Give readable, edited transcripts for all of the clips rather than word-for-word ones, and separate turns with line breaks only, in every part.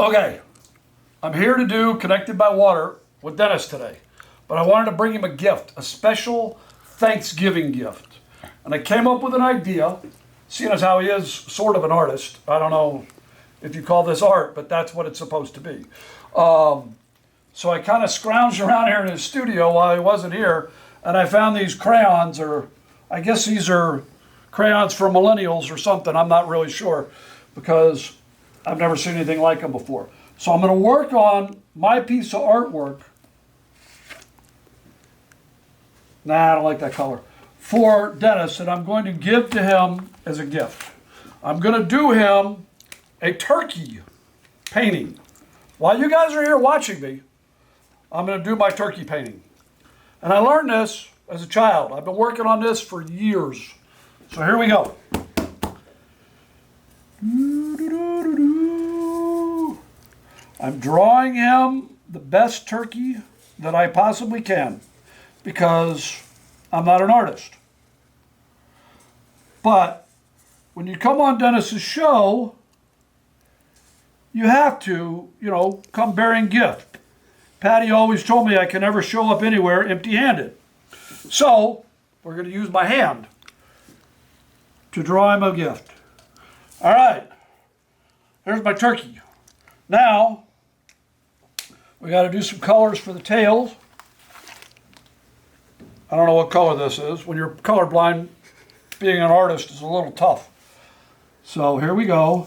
Okay, I'm here to do Connected by Water with Dennis today, but I wanted to bring him a gift, a special Thanksgiving gift. And I came up with an idea, seeing as how he is sort of an artist. I don't know if you call this art, but that's what it's supposed to be. So I kind of scrounged around here in his studio while he wasn't here, and I found these crayons, or I guess these are crayons for millennials or something. I'm not really sure, because I've never seen anything like them before. So I'm going to work on my piece of artwork. Nah, I don't like that color. For Dennis, and I'm going to give to him as a gift. I'm going to do him a turkey painting. While you guys are here watching me, I'm going to do my turkey painting. And I learned this as a child. I've been working on this for years. So here we go. I'm drawing him the best turkey that I possibly can, because I'm not an artist. But when you come on Dennis's show, you have to, come bearing gift. Patty always told me I can never show up anywhere empty-handed. So we're going to use my hand to draw him a gift. All right, here's my turkey. Now, we got to do some colors for the tails. I don't know what color this is. When you're colorblind, being an artist is a little tough. So here we go.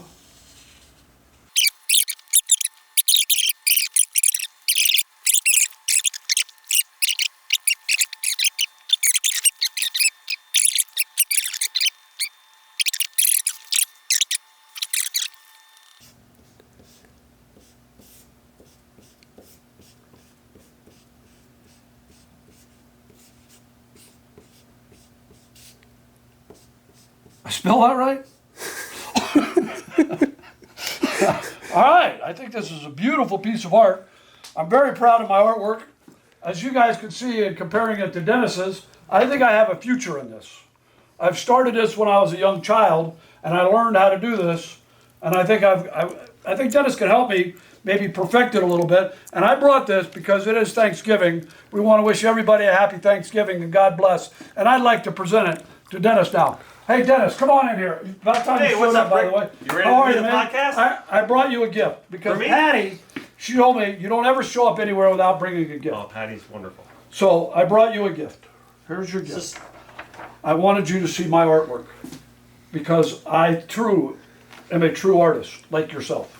I spell that right? All right, I think this is a beautiful piece of art. I'm very proud of my artwork. As you guys can see in comparing it to Dennis's, I think I have a future in this. I've started this when I was a young child, and I learned how to do this, and I think I think Dennis can help me maybe perfect it a little bit. And I brought this because it is Thanksgiving. We want to wish everybody a happy Thanksgiving and God bless. And I'd like to present it to Dennis now. Hey, Dennis, come on in here. About time you showed up, by the way.
You ready to do the podcast?
I brought you a gift because Patty, she told me you don't ever show up anywhere without bringing a gift.
Oh, Patty's wonderful.
So I brought you a gift. Here's your gift. I wanted you to see my artwork because I am a true artist like yourself.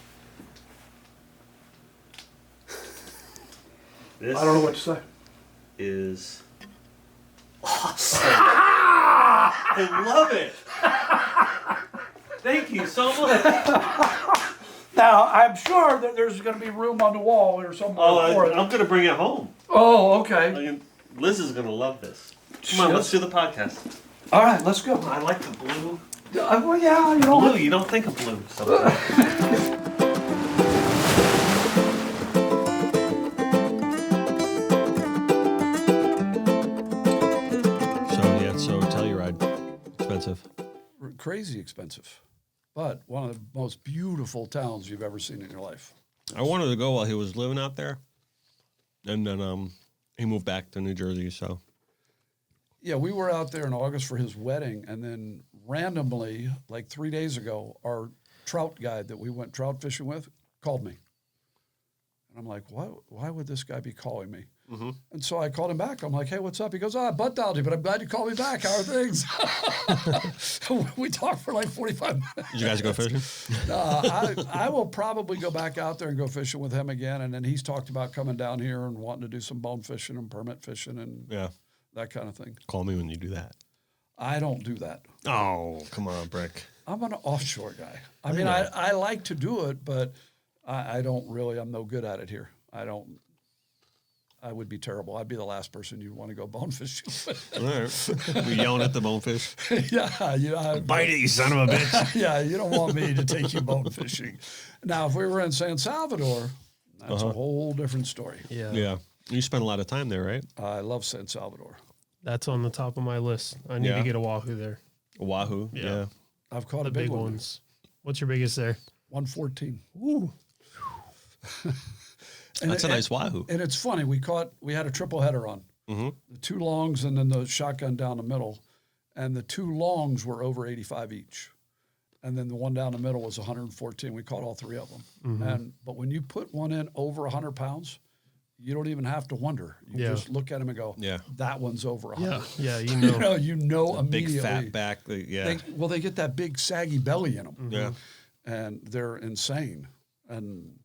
This
I don't know what to say.
Is awesome. I love it. Thank you so much.
Now, I'm sure that there's going to be room on the wall or somewhere for it.
I'm going to bring it home.
Oh, okay.
Liz is going to love this. Come on, let's do the podcast.
All right, let's go.
I like the blue.
Well, yeah,
Blue, you don't think of blue sometimes.
Crazy expensive, but one of the most beautiful towns you've ever seen in your life.
I wanted to go while he was living out there, and then he moved back to New Jersey. So,
yeah, we were out there in August for his wedding, and then randomly, like 3 days ago, our trout guide that we went trout fishing with called me, and I'm like, why would this guy be calling me? Mm-hmm. And so I called him back. I'm like, hey, what's up? He goes, I butt dialed you, but I'm glad you called me back. How are things? We talked for like 45 minutes.
Did you guys go fishing?
I will probably go back out there and go fishing with him again. And then he's talked about coming down here and wanting to do some bone fishing and permit fishing and that kind of thing.
Call me when you do that.
I don't do that.
Oh, come on, Bric.
I'm an offshore guy. I mean, I like to do it, but I don't really, I'm no good at it here. I would be terrible. I'd be the last person you'd want to go bone fishing with.
All right. You're yelling at the bonefish.
Yeah.
Bite it, you son of a bitch.
Yeah, you don't want me to take you bone fishing. Now, if we were in San Salvador, that's a whole different story.
Yeah. You spent a lot of time there, right?
I love San Salvador.
That's on the top of my list. I need to get a wahoo there.
A wahoo? Yeah.
I've caught
the
a big
ones. What's your biggest there?
114.
Ooh.
That's a nice wahoo.
And it's funny. We had a triple header on.
Mm-hmm.
The two longs and then the shotgun down the middle. And the two longs were over 85 each. And then the one down the middle was 114. We caught all three of them. Mm-hmm. But when you put one in over 100 pounds, you don't even have to wonder. You just look at them and go, that one's over 100.
Yeah, you know.
you know immediately.
Big fat back. Yeah.
They get that big saggy belly in them.
Mm-hmm. Yeah.
And they're insane. And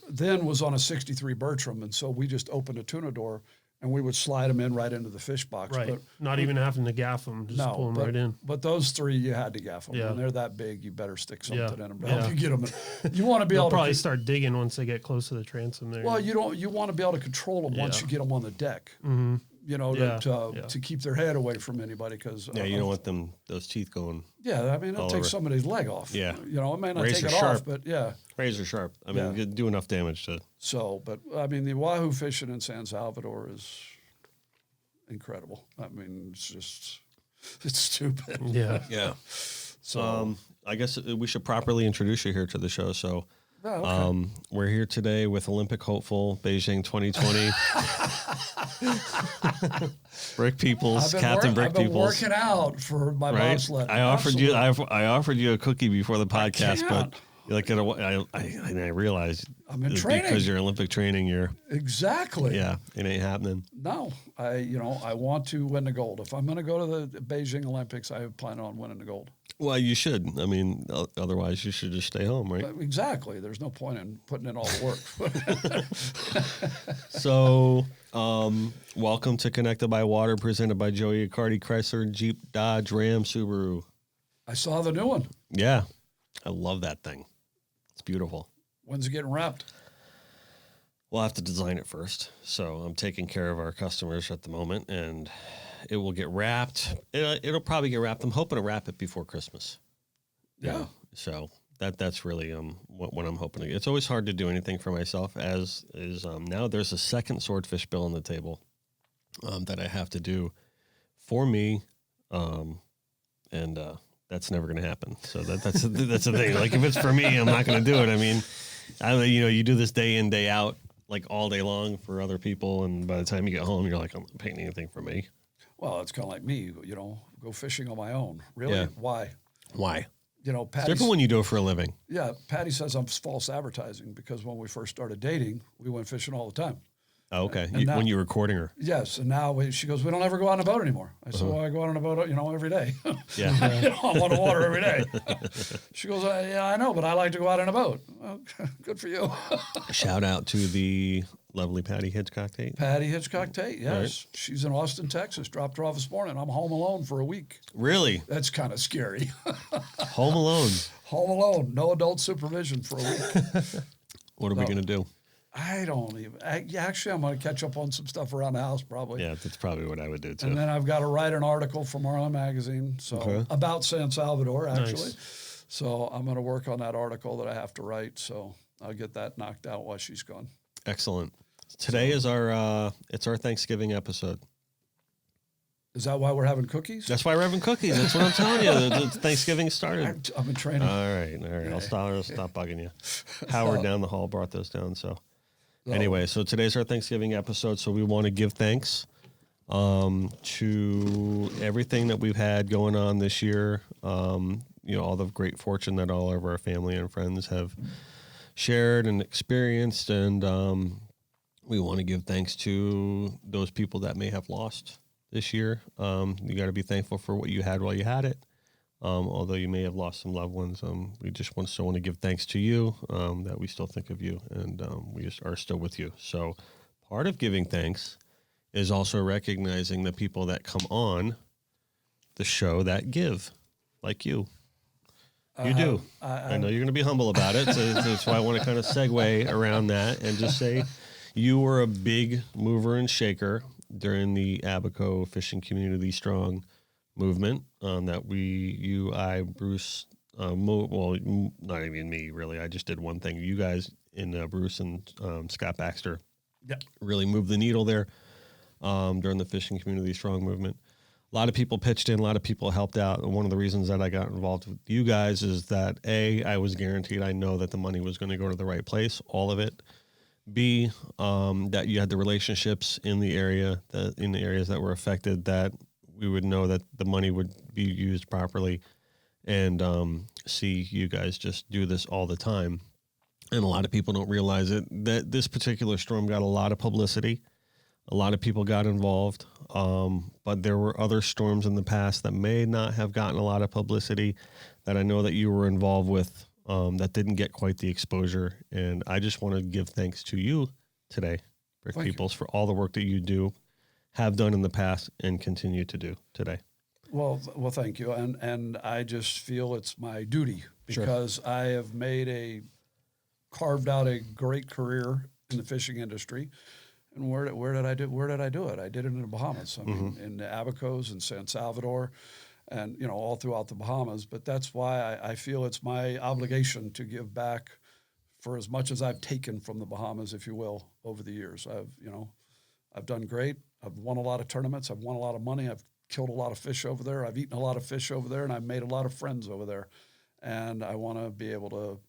then was on a 63 Bertram. And so we just opened a tuna door and we would slide them in right into the fish box.
Right.
But
not even having to gaff them, just pull them right in.
But those three, you had to gaff them.
Yeah.
When they're that big, you better stick something in them to
Yeah.
help you get them. You want to be
They'll
able to
probably start digging once they get close to the transom there.
Well, you want to be able to control them once you get them on the deck.
Mm-hmm.
You know, to keep their head away from anybody because
you don't want those teeth going.
Yeah, I mean, it'll take somebody's leg off.
Yeah,
you know, it may not
Razor
take it
sharp.
off, but yeah,
razor sharp. I mean, you do enough damage to.
So, but I mean, the wahoo fishing in San Salvador is incredible. I mean, it's stupid.
Yeah.
Yeah. So, I guess we should properly introduce you here to the show. So, we're here today with Olympic hopeful Beijing 2020. Bric Peeples, Captain Bric Peeples.
I've been working out for my bobsled.
I offered you a cookie before the podcast, but you're like, I realized
I'm in training
because you're Olympic training. You're
exactly.
Yeah, it ain't happening.
No, I want to win the gold. If I'm going to go to the Beijing Olympics, I plan on winning the gold.
Well, you should. I mean, otherwise you should just stay home, right?
Exactly. There's no point in putting in all the work.
So, welcome to Connected by Water, presented by Joey Accardi, Chrysler, Jeep, Dodge, Ram, Subaru.
I saw the new one.
Yeah, I love that thing. It's beautiful.
When's it getting wrapped?
We'll have to design it first. So I'm taking care of our customers at the moment, and it will get wrapped. It'll probably get wrapped. I'm hoping to wrap it before Christmas.
Yeah.
So that's really what I'm hoping to get. It's always hard to do anything for myself, as is now there's a second swordfish bill on the table that I have to do for me, and that's never going to happen. So that's the thing. Like if it's for me, I'm not going to do it. I mean, you do this day in, day out, like all day long for other people, and by the time you get home, you're like, I'm not painting anything for me.
Well, it's kind of like me, go fishing on my own. Really?
Yeah.
Why?
Why?
Patty.
It's different when you do it for a living.
Yeah, Patty says I'm false advertising because when we first started dating, we went fishing all the time.
Oh, okay.
Now,
when you were recording her.
Yes, and now she goes, we don't ever go out on a boat anymore. I said, well, I go out on a boat, every day.
Yeah.
I'm on the water every day. She goes, yeah, I know, but I like to go out on a boat. Well, good for you.
Shout out to the lovely Patty Hitchcock Tate.
Patty Hitchcock Tate, yes.
Right.
She's in Austin, Texas. Dropped her off this morning. I'm home alone for a week.
Really?
That's kind of scary.
Home alone.
Home alone. No adult supervision for a week.
What are we going to do?
I don't even. Actually, I'm going to catch up on some stuff around the house probably.
Yeah, that's probably what I would do too.
And then I've got to write an article for Marlin Magazine about San Salvador, actually.
Nice.
So I'm going to work on that article that I have to write. So I'll get that knocked out while she's gone.
Excellent. Today is our Thanksgiving episode.
Is that why we're having cookies?
That's why we're having cookies. That's what I'm telling you. The Thanksgiving started.
I've been training.
All right. I'll stop bugging you. Howard down the hall brought those down. So anyway, so today's our Thanksgiving episode. So we want to give thanks to everything that we've had going on this year. All the great fortune that all of our family and friends have shared and experienced. And we want to give thanks to those people that may have lost this year. You got to be thankful for what you had while you had it. Although you may have lost some loved ones, we just want to give thanks to you, that we still think of you, and we are still with you. So part of giving thanks is also recognizing the people that come on the show that give, like you. You do. I know you're going to be humble about it, so that's why I want to kind of segue around that and just say you were a big mover and shaker during the Abaco Fishing Community Strong movement that Bruce, not even me, really. I just did one thing. You guys Bruce and Scott Baxter really moved the needle there during the Fishing Community Strong movement. a lot of people pitched in, a lot of people helped out. And one of the reasons that I got involved with you guys is that I was guaranteed, I know that the money was going to go to the right place, all of it. B, that you had the relationships in the area, in the areas that were affected, that we would know that the money would be used properly. And C, you guys just do this all the time. And a lot of people don't realize it, that this particular storm got a lot of publicity. A lot of people got involved, but there were other storms in the past that may not have gotten a lot of publicity that I know that you were involved with, that didn't get quite the exposure. And I just want to give thanks to you today, Bric Peeples, for all the work that you do, have done in the past, and continue to do today.
Well, thank you. And I just feel it's my duty because I have carved out a great career in the fishing industry. And where did I do it? I did it in the Bahamas. I mean, in the Abacos and San Salvador, and all throughout the Bahamas. But that's why I feel it's my obligation to give back for as much as I've taken from the Bahamas, if you will, over the years. I've done great. I've won a lot of tournaments. I've won a lot of money. I've killed a lot of fish over there. I've eaten a lot of fish over there, and I've made a lot of friends over there. And I want to be able to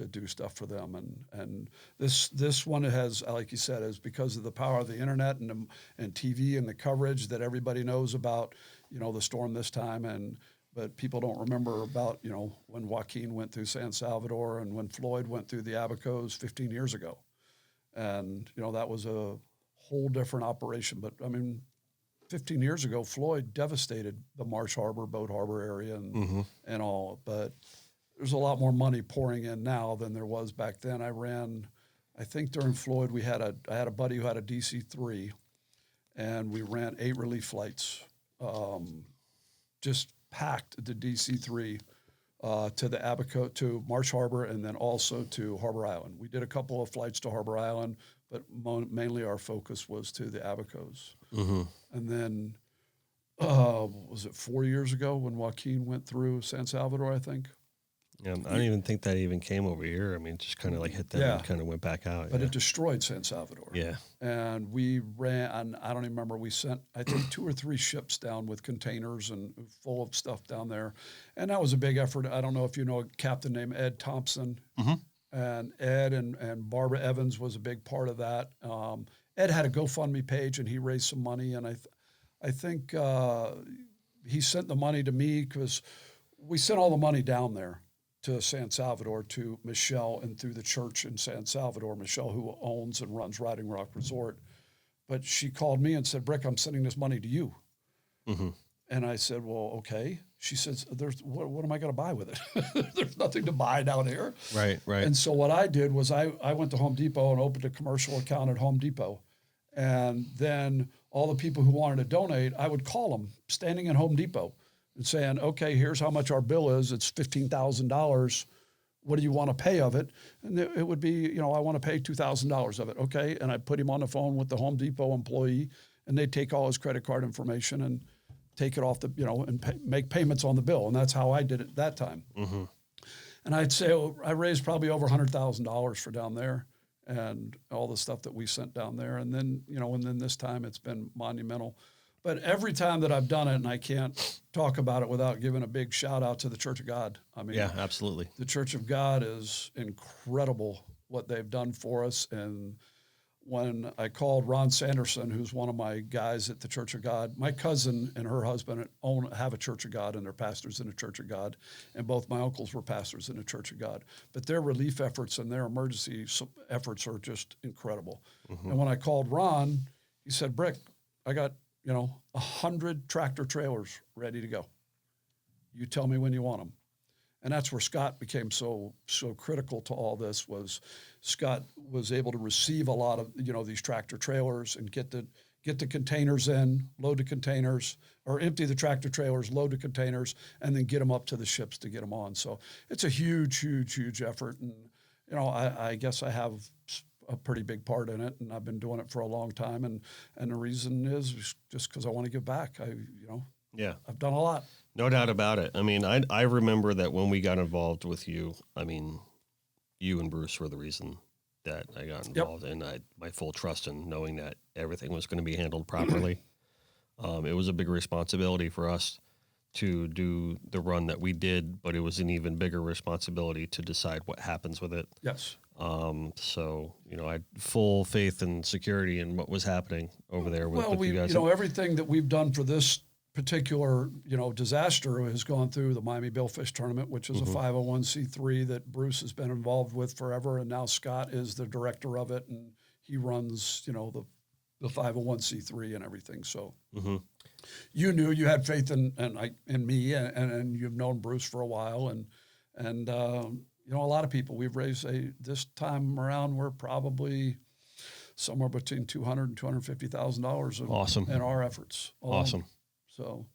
do stuff for them. And this one has, like you said, is because of the power of the internet and TV and the coverage that everybody knows about, the storm this time. But people don't remember about, when Joaquin went through San Salvador and when Floyd went through the Abacos 15 years ago. And, that was a whole different operation. But, 15 years ago, Floyd devastated the Marsh Harbor, Boat Harbor area and all. But there's a lot more money pouring in now than there was back then. I think during Floyd, I had a buddy who had a DC-3, and we ran 8 relief flights, just packed the DC-3 to the Abaco, to Marsh Harbor, and then also to Harbor Island. We did a couple of flights to Harbor Island, but mainly our focus was to the Abacos. And then, was it 4 years ago when Joaquin went through San Salvador, I think?
Yeah, I don't even think that even came over here. Just kind of like hit them and kind of went back out.
But it destroyed San Salvador.
Yeah.
And we ran, I don't even remember, we sent, I think, 2 or 3 ships down with containers and full of stuff down there. And that was a big effort. I don't know if you know a captain named Ed Thompson. And Ed and Barbara Evans was a big part of that. Ed had a GoFundMe page, and he raised some money. And I think he sent the money to me because we sent all the money down there to San Salvador, to Michelle, and through the church in San Salvador, Michelle, who owns and runs Riding Rock Resort. But she called me and said, Bric, I'm sending this money to you. And I said, well, okay. She says, what am I going to buy with it? There's nothing to buy down here.
Right.
And so what I did was I went to Home Depot and opened a commercial account at Home Depot. And then all the people who wanted to donate, I would call them standing at Home Depot and saying, okay, here's how much our bill is. It's $15,000. What do you want to pay of it? And it would be, I want to pay $2,000 of it. Okay. And I put him on the phone with the Home Depot employee, and they'd take all his credit card information and take it off the, and make payments on the bill. And that's how I did it that time. And I'd say I raised probably over $100,000 for down there and all the stuff that we sent down there. And then, and then this time it's been monumental. But every time that I've done it, and I can't talk about it without giving a big shout out to the Church of God.
Yeah, absolutely.
The Church of God is incredible what they've done for us. And when I called Ron Sanderson, who's one of my guys at the Church of God, my cousin and her husband have a Church of God, and they're pastors in the Church of God. And both my uncles were pastors in the Church of God. But their relief efforts and their emergency efforts are just incredible. And when I called Ron, he said, Bric, I got 100 tractor trailers ready to go. You tell me when you want them. And that's where Scott became so critical to all this. Was Scott was able to receive a lot of these tractor trailers and get the containers in, load the containers, or empty the tractor trailers, load the containers, and then get them up to the ships to get them on. So it's a huge effort. And I guess I have a pretty big part in it, and I've been doing it for a long time. And the reason is just because I want to give back. I've done a lot.
No doubt about it. I remember that when we got involved with you, you and Bruce were the reason that I got involved, and my full trust in knowing that everything was going to be handled properly. It was a big responsibility for us to do the run that we did, but it was an even bigger responsibility to decide what happens with it.
Yes.
So, I had full faith and security in what was happening over there with you guys.
Everything that we've done for this particular, disaster has gone through the Miami Billfish Tournament, which is a 501c3 that Bruce has been involved with forever. And now Scott is the director of it, and he runs, the 501c3 and everything. So you knew you had faith in me, and you've known Bruce for a while. And a lot of people we've raised this time around, we're probably somewhere between $200,000 and $250,000
awesome.
in our efforts.
Awesome.
So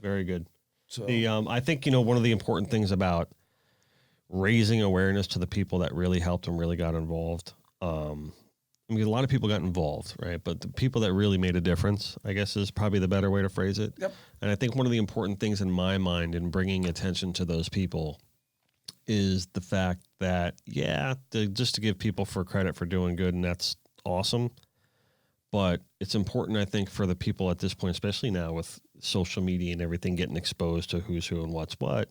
very good.
So
I think, one of the important things about raising awareness to the people that really helped and really got involved. A lot of people got involved, right? But the people that really made a difference, I guess, is probably the better way to phrase it.
Yep.
And I think one of the important things in my mind in bringing attention to those people is the fact that, just to give people for credit for doing good, and that's awesome. But it's important, I think, for the people at this point, especially now with social media and everything getting exposed to who's who and what's what,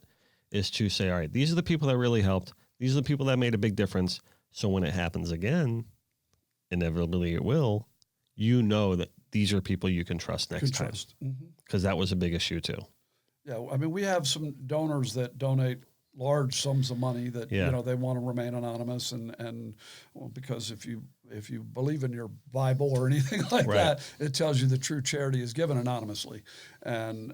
is to say, all right, these are the people that really helped. These are the people that made a big difference. So when it happens again, inevitably it will, that these are people you can trust next time. Because that was a big issue too.
Yeah, we have some donors that donate large sums of money that they want to remain anonymous, and because if you believe in your Bible or anything like that, it tells you the true charity is given anonymously, and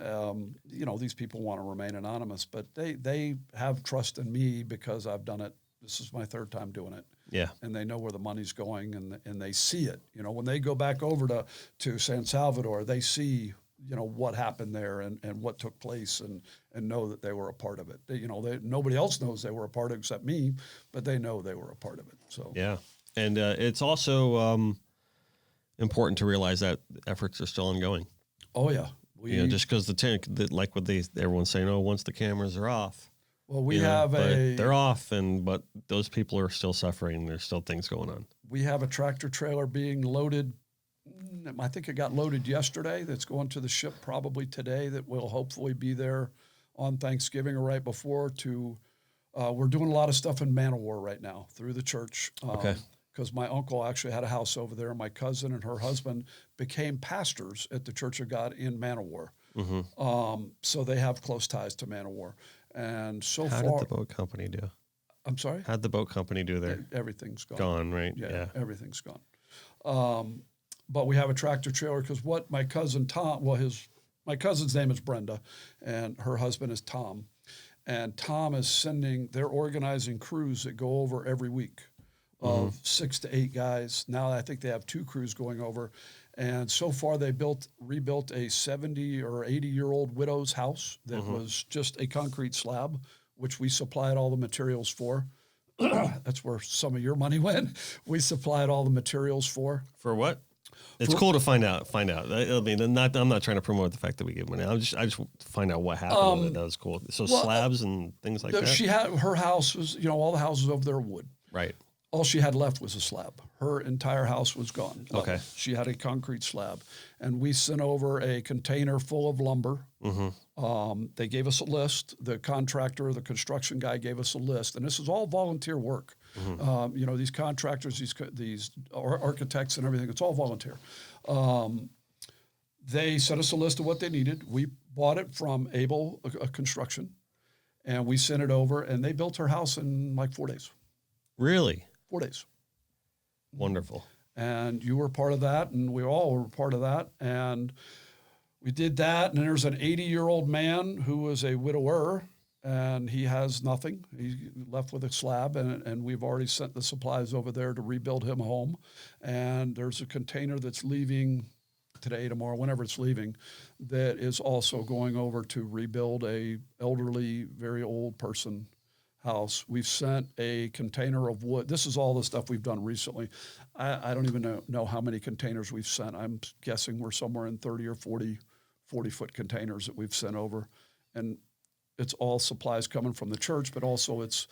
these people want to remain anonymous, but they have trust in me because I've done it. This is my third time doing it.
Yeah.
And they know where the money's going, and they see it. When they go back over to San Salvador, they see what happened there and what took place, and know that they were a part of it. Nobody else knows they were a part of it except me, but they know they were a part of it. So
yeah, and it's also important to realize that efforts are still ongoing.
Oh yeah,
just because like what everyone's saying, once the cameras are off.
Well,
they're off, but those people are still suffering. There's still things going on.
We have a tractor trailer being loaded. I think it got loaded yesterday. That's going to the ship probably today. That will hopefully be there on Thanksgiving or right before. We're doing a lot of stuff in Man-O-War right now through the church.
Okay.
Because my uncle actually had a house over there. My cousin and her husband became pastors at the Church of God in Man-O-War. So they have close ties to Man-O-War. And
how did the boat company do?
I'm sorry?
How'd the boat company do there?
Everything's gone.
Gone, right?
Yeah. Everything's gone. But we have a tractor trailer because what my cousin Tom, my cousin's name is Brenda, and her husband is Tom. And Tom is they're organizing crews that go over every week of 6 to 8 guys. Now I think they have 2 crews going over. And so far they rebuilt a 70 or 80-year-old widow's house that was just a concrete slab, which we supplied all the materials for. That's where some of your money went. We supplied all the materials for.
For what? It's cool to find out. I mean, I'm not trying to promote the fact that we give money. I just find out what happened with it. That was cool. So slabs and things like that.
Her house was, all the houses over there are wood.
Right.
All she had left was a slab. Her entire house was gone.
Okay.
She had a concrete slab, and we sent over a container full of lumber. They gave us a list. The contractor, the construction guy, gave us a list, and this is all volunteer work. These contractors, these architects, and everything. It's all volunteer. They sent us a list of what they needed. We bought it from Able Construction, and we sent it over, and they built her house in like 4 days.
Really?
4 days.
Wonderful.
And you were part of that, and we all were part of that. And we did that, and there's an 80-year-old man who was a widower, and he has nothing. He's left with a slab, and we've already sent the supplies over there to rebuild him a home. And there's a container that's leaving today, tomorrow, whenever it's leaving, that is also going over to rebuild a elderly, very old person house. We've sent a container of wood. This is all the stuff we've done recently. I don't even know how many containers we've sent. I'm guessing we're somewhere in 30 or 40-foot containers that we've sent over. And it's all supplies coming from the church, but also it's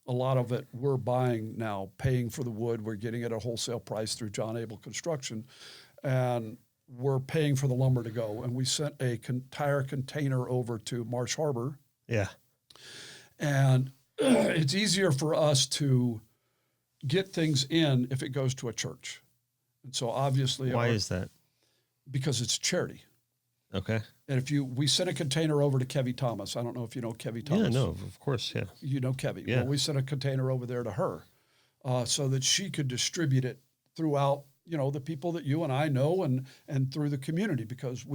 a lot of it we're buying now, paying for the wood. We're getting it at a wholesale price through John Abel Construction. And were paying for the lumber to go, and we sent a entire container over to Marsh Harbor.
Yeah.
And it's easier for us to get things in if it goes to a church. And so obviously...
Why is that?
Because it's charity.
Okay.
And we sent a container over to Kevy Thomas. I don't know if you know Kevy Thomas.
Yeah, no, of course, yeah.
You know Kevy.
Yeah.
Well, we sent a container over there to her so that she could distribute it throughout, the people that you and I know and through the community, because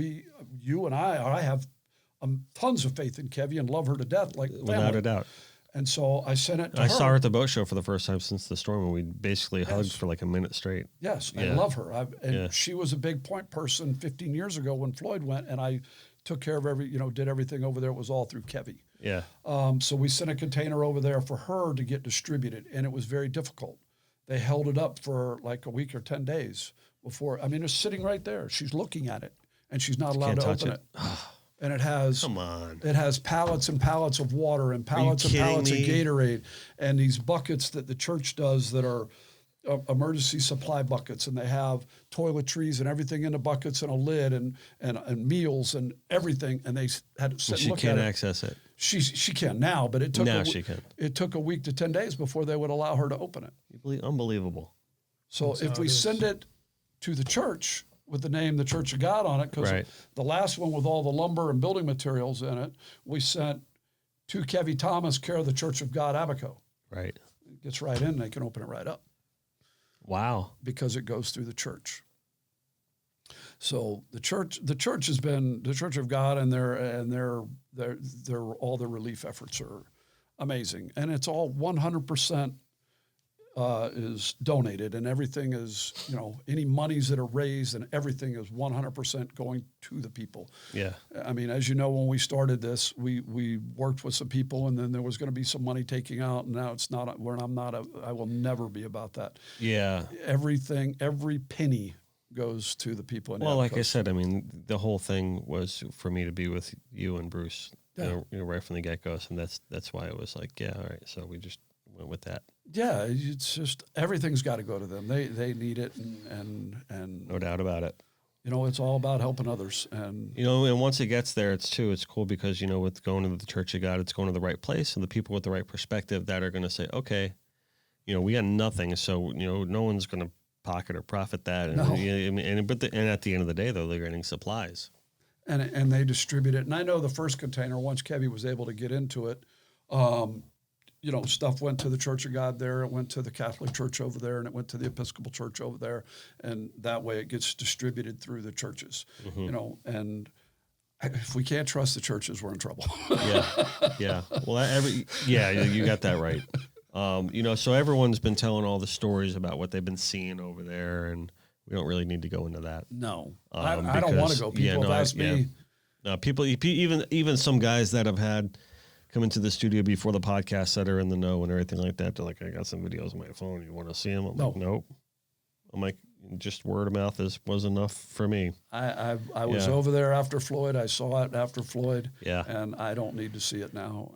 you and I have tons of faith in Kevy and love her to death, like family.
Without a doubt.
And so I sent it to her.
I saw her at the boat show for the first time since the storm, and we basically hugged for like a minute straight.
Yes,
Yeah.
I love her. She was a big point person 15 years ago when Floyd went, and I took care of did everything over there. It was all through Kevy.
Yeah.
So we sent a container over there for her to get distributed, and it was very difficult. They held it up for like a week or 10 days before. I mean, it's sitting right there. She's looking at it, and she's not allowed to open it. And it has It has pallets and pallets of water and pallets and pallets of Gatorade, and these buckets that the church does that are emergency supply buckets, and they have toiletries and everything in the buckets and a lid and meals and everything, and they had to sit and look at it.
She can't access it.
She can now, but it took
she can.
It took a week to 10 days before they would allow her to open it.
Unbelievable.
So if we send it to the church with the name The Church of God on it, because the last one with all the lumber and building materials in it, we sent to Kevy Thomas, care of the Church of God, Abaco.
Right.
It gets right in, they can open it right up.
Wow.
Because it goes through the church. So the church has been the Church of God, and their all the relief efforts are amazing, and it's all 100% is donated, and everything is any monies that are raised and everything is 100% going to the people.
Yeah.
I mean, as you know, when we started this, we worked with some people, and then there was going to be some money taking out, and now it's not. I will never be about that.
Yeah.
Every penny goes to the people.
Well, like I said, I mean, the whole thing was for me to be with you and Bruce, right from the get-go, and that's why it was like, yeah, all right. So we just went with that.
Yeah, it's just everything's got to go to them. They need it, and
no doubt about it.
It's all about helping others, and
and once it gets there, it's cool because with going to the Church of God, it's going to the right place, and the people with the right perspective that are going to say, okay, we got nothing, so no one's going to pocket or profit that, and and at the end of the day, though, they're getting supplies,
and they distribute it. And I know the first container, once Kevy was able to get into it, stuff went to the Church of God there, it went to the Catholic Church over there, and it went to the Episcopal Church over there, and that way it gets distributed through the churches, and if we can't trust the churches, we're in trouble.
Yeah. Well, you got that right. So everyone's been telling all the stories about what they've been seeing over there, and we don't really need to go into that.
No, I don't want to go. People have asked me.
No, people, even some guys that have had come into the studio before the podcast that are in the know and everything like that. They're like, I got some videos on my phone. You want to see them? I'm like, nope. I'm like, just word of mouth was enough for me.
I was over there after Floyd. I saw it after Floyd.
Yeah.
And I don't need to see it now.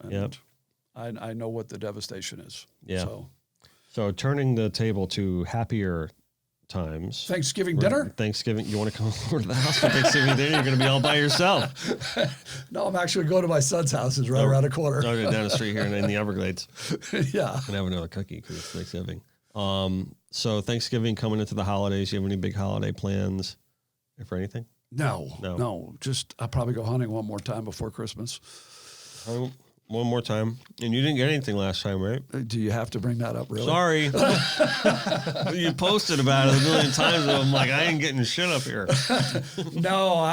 And I know what the devastation is.
Yeah. So turning the table to happier times.
Thanksgiving dinner?
Thanksgiving. You want to come over to the house for Thanksgiving dinner? You're going to be all by yourself.
No, I'm actually going to my son's house. It's right around the corner.
No, down the street here in the Everglades.
Yeah.
And have another cookie because it's Thanksgiving. So Thanksgiving coming into the holidays. You have any big holiday plans for anything?
No. Just I'll probably go hunting one more time before Christmas.
One more time. And you didn't get anything last time, right?
Do you have to bring that up, really?
Sorry. You posted about it a million times. And I'm like, I ain't getting shit up here.
No,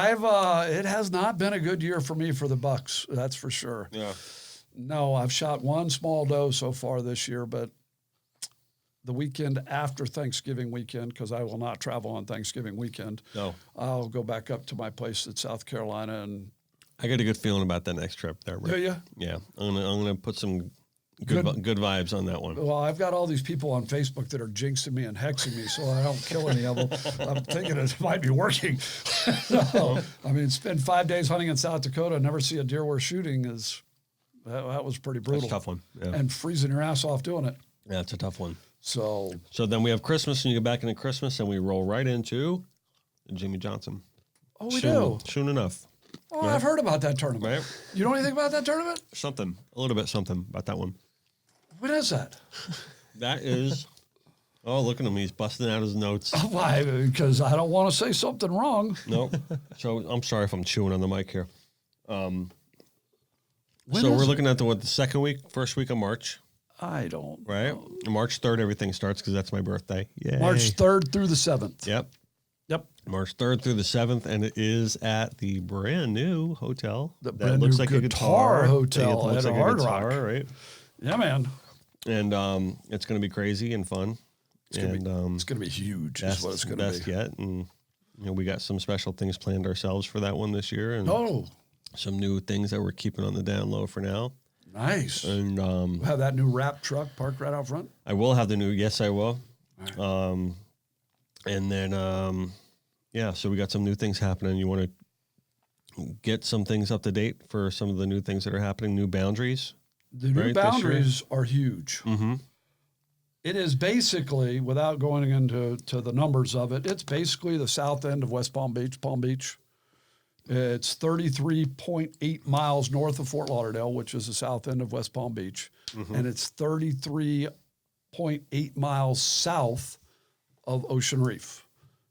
it has not been a good year for me for the bucks. That's for sure.
Yeah.
No, I've shot one small doe so far this year, but the weekend after Thanksgiving weekend, because I will not travel on Thanksgiving weekend.
No.
I'll go back up to my place in South Carolina, and
I got a good feeling about that next trip there, Rick.
Do you?
Yeah. I'm gonna put some good vibes on that one.
Well, I've got all these people on Facebook that are jinxing me and hexing me, so I don't kill any of them. I'm thinking it might be working. So, I mean, spend 5 days hunting in South Dakota and never see a deer worth shooting that was pretty brutal.
That's a tough one. Yeah.
And freezing your ass off doing it.
Yeah, it's a tough one.
So
then we have Christmas, and you get back into Christmas, and we roll right into Jimmy Johnson.
Oh, we do?
Soon enough.
Oh, right. I've heard about that tournament.
Right?
You know anything about that tournament?
A little bit something about that one.
What is that?
That is... Oh, look at him. He's busting out his notes.
Why? Because I don't want to say something wrong.
Nope. So I'm sorry if I'm chewing on the mic here. So we're looking at the first week of March.
I don't
Right?
know.
March 3rd, everything starts because that's my birthday. Yay.
March 3rd through the 7th.
Yep.
Yep.
March 3rd through the 7th, and it is at the brand new hotel.
The
that
brand
looks
new
like
guitar
a guitar
hotel
It looks
at
like
Hard
a guitar,
Rock.
right?
Yeah, man.
And it's going to be crazy and fun.
It's going to be huge. Is what it's going to be.
Best yet. And we got some special things planned ourselves for that one this year, and some new things that we're keeping on the down low for now.
Nice.
And
we'll have that new wrap truck parked right out front.
I will have the new. Yes, I will.
Right.
And then so we got some new things happening. You want to get some things up to date for some of the new things that are happening. New boundaries.
The new boundaries are huge. Mm-hmm. It is basically, without going into the numbers of it, it's basically the south end of West Palm Beach, Palm Beach. It's 33.8 miles north of Fort Lauderdale, which is the south end of West Palm Beach. Mm-hmm. And it's 33.8 miles south of Ocean Reef.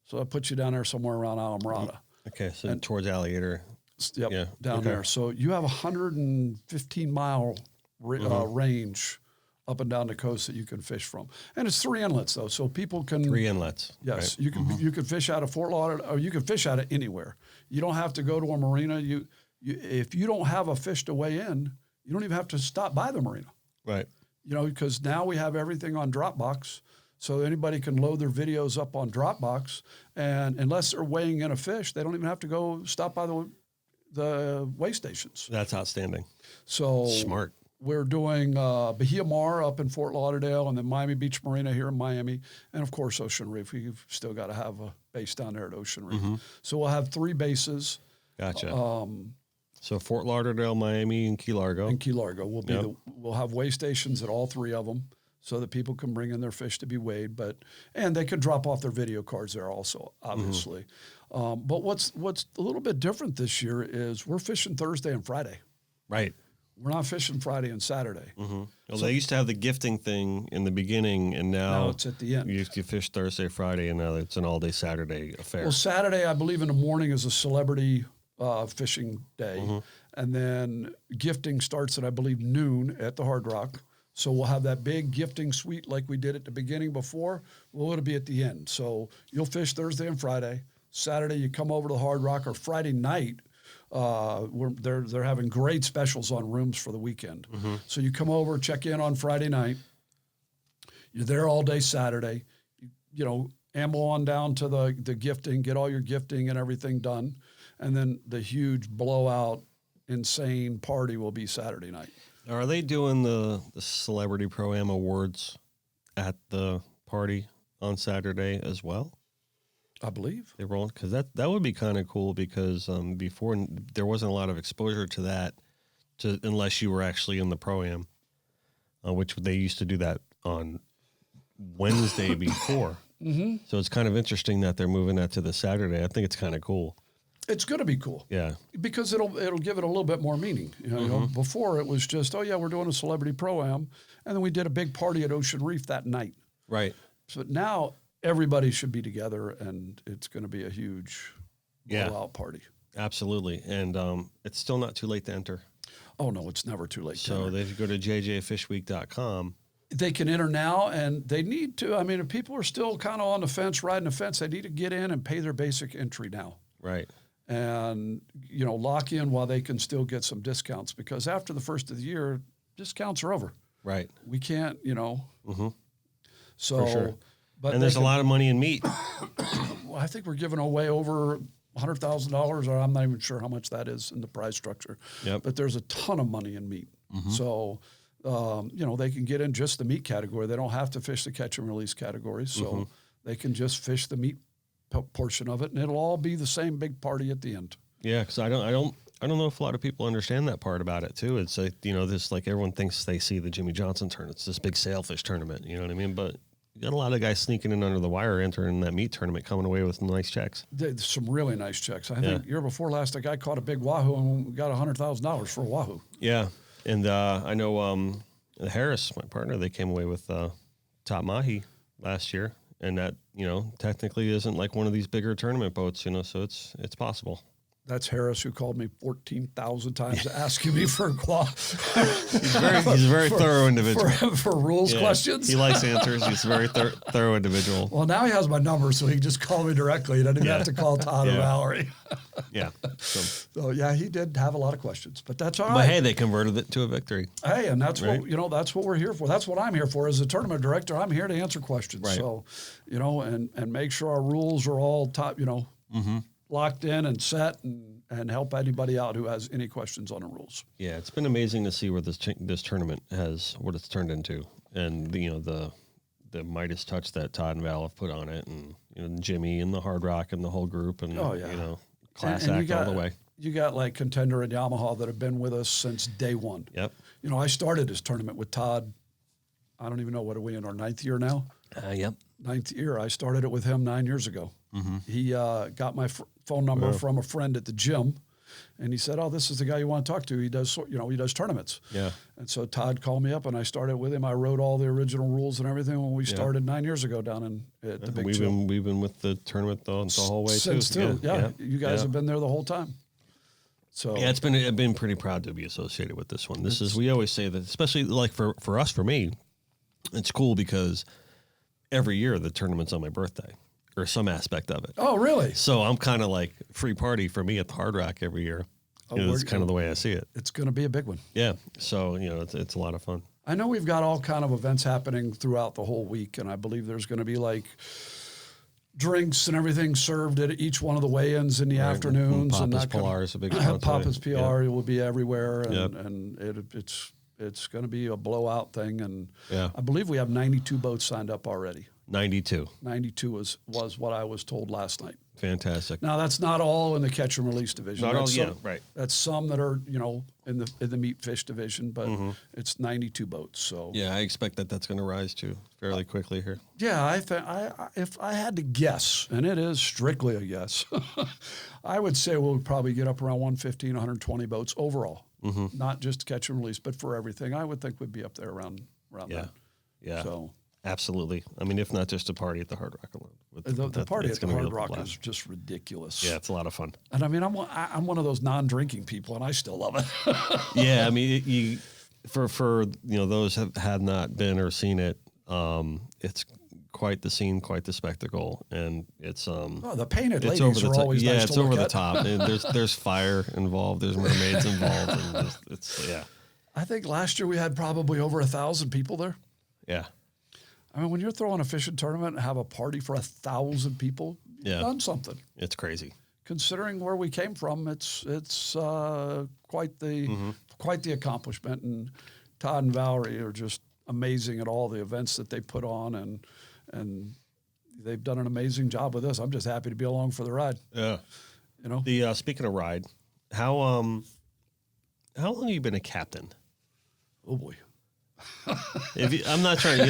So that puts you down there somewhere around Alamorada.
Okay, so towards Alligator.
Yep, yeah, down there. So you have a 115-mile range up and down the coast that you can fish from. And it's 3 inlets, though, so people can...
3 inlets.
Yes,
right.
you can fish out of Fort Lauderdale, or you can fish out of anywhere. You don't have to go to a marina. If you don't have a fish to weigh in, you don't even have to stop by the marina.
Right.
Because now we have everything on Dropbox, so anybody can load their videos up on Dropbox, and unless they're weighing in a fish, they don't even have to go stop by the weigh stations.
That's outstanding.
So
smart.
We're doing Bahia Mar up in Fort Lauderdale, and then Miami Beach Marina here in Miami, and of course Ocean Reef. We've still got to have a base down there at Ocean Reef. Mm-hmm. So we'll have 3 bases.
Gotcha. So Fort Lauderdale, Miami, and Key Largo.
And Key Largo will be we'll have weigh stations at all 3 of them, so that people can bring in their fish to be weighed. And they can drop off their video cards there also, obviously. Mm-hmm. But what's a little bit different this year is we're fishing Thursday and Friday.
Right.
We're not fishing Friday and Saturday.
Mm-hmm. Well, they used to have the gifting thing in the beginning, and now
it's at the end.
You fish Thursday, Friday, and now it's an all-day Saturday affair.
Well, Saturday, I believe in the morning is a celebrity fishing day. Mm-hmm. And then gifting starts at, I believe, noon at the Hard Rock. So we'll have that big gifting suite like we did at the beginning before. Well, it'll be at the end. So you'll fish Thursday and Friday. Saturday, you come over to the Hard Rock, or Friday night, they're having great specials on rooms for the weekend. Mm-hmm. So you come over, check in on Friday night. You're there all day Saturday. Amble on down to the gifting, get all your gifting and everything done. And then the huge blowout, insane party will be Saturday night.
Are they doing the Celebrity Pro-Am Awards at the party on Saturday as well?
I believe
they roll, because that would be kind of cool, because before there wasn't a lot of exposure to that, unless you were actually in the Pro-Am, which they used to do that on Wednesday before. Mm-hmm. So it's kind of interesting that they're moving that to the Saturday. I think it's kind of cool.
It's going to be cool.
Yeah.
Because it'll give it a little bit more meaning. Mm-hmm. Before it was just, we're doing a Celebrity Pro-Am, and then we did a big party at Ocean Reef that night.
Right.
So now everybody should be together, and it's going to be a huge blowout party.
Absolutely. And it's still not too late to enter.
Oh, no, it's never too late to enter.
So they should go to jjfishweek.com.
They can enter now, and they need to. I mean, if people are still kind of on the fence, riding the fence, they need to get in and pay their basic entry now.
Right.
And, lock in while they can still get some discounts, because after the first of the year, discounts are over.
Right.
We can't,
Mm-hmm.
So,
for sure.
But
and there's a lot of money in meat.
Well, I think we're giving away over $100,000, or I'm not even sure how much that is in the prize structure.
Yep.
But there's a ton of money in meat. Mm-hmm. So, they can get in just the meat category. They don't have to fish the catch and release category. So they can just fish the meat portion of it, and it'll all be the same big party at the end.
Yeah, because I don't know if a lot of people understand that part about it too. It's like, this, like, everyone thinks they see the Jimmy Johnson tournament. It's this big sailfish tournament. You know what I mean? But you got a lot of guys sneaking in under the wire, entering that meat tournament, coming away with nice checks.
Some really nice checks. I think year before last, a guy caught a big wahoo and got $100,000 for a wahoo.
Yeah, and I know Harris, my partner, they came away with top mahi last year, and that technically isn't like one of these bigger tournament boats, so it's possible.
That's Harris, who called me 14,000 times asking me for a
He's a very thorough individual.
For rules questions.
He likes answers. He's a very thorough individual.
Well, now he has my number, so he can just call me directly. He doesn't even have to call Todd or Valerie.
Yeah.
So, he did have a lot of questions, but that's all right.
But, hey, they converted it to a victory.
Hey, and that's what, that's what we're here for. That's what I'm here for. As a tournament director, I'm here to answer questions.
Right.
So, and make sure our rules are all top, locked in and set, and help anybody out who has any questions on the rules.
Yeah, it's been amazing to see where this tournament what it's turned into, and the Midas touch that Todd and Val have put on it, and Jimmy and the Hard Rock and the whole group, and class act all the way.
You got like Contender and Yamaha that have been with us since day one.
Yep.
I started this tournament with Todd. I don't even know, what are we in our 9th year now?
Yep.
9th year. I started it with him 9 years ago. Mm-hmm. He got my phone number from a friend at the gym, and he said, "Oh, this is the guy you want to talk to. He does, he does tournaments."
Yeah.
And so Todd called me up, and I started with him. I wrote all the original rules and everything when we started 9 years ago down at the big gym.
We've been with the tournament the whole way
since
too.
Yeah. You guys have been there the whole time. So
I've been pretty proud to be associated with this one. We always say that, especially like for me, it's cool because every year the tournament's on my birthday, or some aspect of it.
Oh, really?
So I'm kind of like free party for me at the Hard Rock every year. It's kind of the way I see it.
It's going to be a big one.
Yeah. So, it's a lot of fun.
I know we've got all kind of events happening throughout the whole week, and I believe there's going to be like drinks and everything served at each one of the weigh-ins in the afternoons.
And Papa's PR is a big sponsor.
Papa's PR will be everywhere, and it's going to be a blowout thing. And I believe we have 92 boats signed up already. 92. 92 was what I was told last night.
Fantastic.
Now, that's not all in the catch and release division.
Not all, right.
That's some that are, in the meat fish division, but it's 92 boats. So
I expect that's going to rise too fairly quickly here.
Yeah, if I had to guess, and it is strictly a guess, I would say we'll probably get up around 115, 120 boats overall. Not just catch and release, but for everything. I would think we'd be up there around that.
Yeah.
So.
Absolutely. I mean, if not just a party at the Hard Rock alone.
The party at the Hard Rock is just ridiculous.
Yeah, it's a lot of fun.
And I mean, I'm one of those non-drinking people, and I still love it.
Yeah, I mean, for those that have not been or seen it, it's quite the scene, quite the spectacle, and it's
the painted ladies are always nice
it's
to
over
look
the
at.
top. And there's fire involved. There's mermaids involved. And it's
I think last year we had probably over 1,000 people there.
Yeah.
I mean, when you're throwing a fishing tournament and have a party for 1,000 people, you've done something.
It's crazy.
Considering where we came from, it's quite the accomplishment. And Todd and Valerie are just amazing at all the events that they put on, and they've done an amazing job with this. I'm just happy to be along for the ride.
Yeah. The speaking of ride, how long have you been a captain?
Oh boy.
I'm not trying.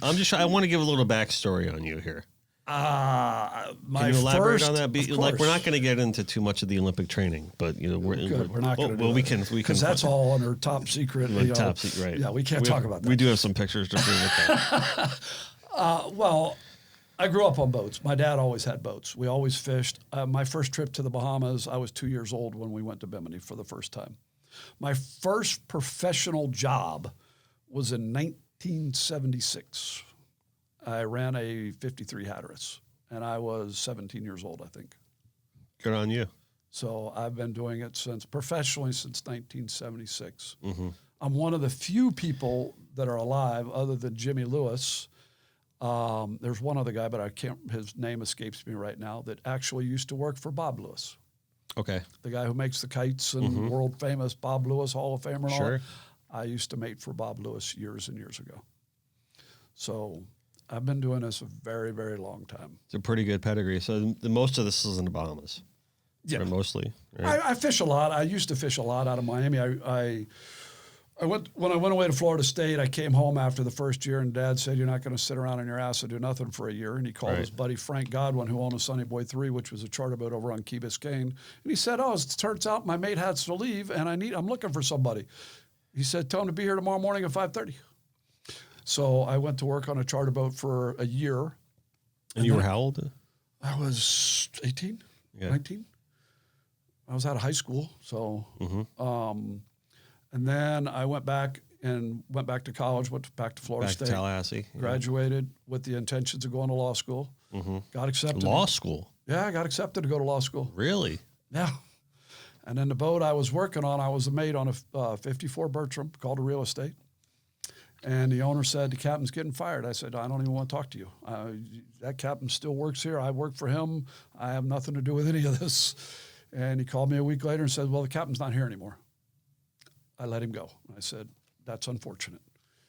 I'm just. I want to give a little backstory on you here. Can you elaborate on that? Like, we're not going to get into too much of the Olympic training, but we're
not going to.
Well, we can
because that's all under top secret.
Top secret, right?
Yeah, we can't talk about that.
We do have some pictures to prove it.
Well, I grew up on boats. My dad always had boats. We always fished. My first trip to the Bahamas, I was 2 years old when we went to Bimini for the first time. My first professional job was in 1976. I ran a 53 Hatteras, and I was 17 years old, I think.
Good on you.
So I've been doing it professionally since 1976. Mm-hmm. I'm one of the few people that are alive, other than Jimmy Lewis. There's one other guy, but his name escapes me right now, that actually used to work for Bob Lewis.
Okay.
The guy who makes the kites and world famous Bob Lewis, Hall of Famer and all that. I used to mate for Bob Lewis years and years ago. So I've been doing this a very, very long time.
It's a pretty good pedigree. So most of this is in the Bahamas.
Yeah.
Or mostly. Right?
I fish a lot. I used to fish a lot out of Miami. When I went away to Florida State, I came home after the first year, and Dad said, "You're not going to sit around on your ass and do nothing for a year." And he called his buddy Frank Godwin, who owned a Sunny Boy 3, which was a charter boat over on Key Biscayne. And he said, "Oh, it turns out my mate has to leave, and I'm looking for somebody." He said, "Tell him to be here tomorrow morning at 5:30." So I went to work on a charter boat for a year.
And you were how old?
I was 18, 19. I was out of high school, so. And then I went back to college, went back to Florida State.
Back to Tallahassee.
Graduated with the intentions of going to law school. Got accepted.
Law school?
Yeah, I got accepted to go to law school.
Really?
Yeah. And then the boat I was working on, I was a mate on a 54 Bertram called a Real Estate. And the owner said, "The captain's getting fired." I said, "I don't even want to talk to you. That captain still works here. I work for him. I have nothing to do with any of this." And he called me a week later and said, "Well, the captain's not here anymore." I let him go. I said, "That's unfortunate."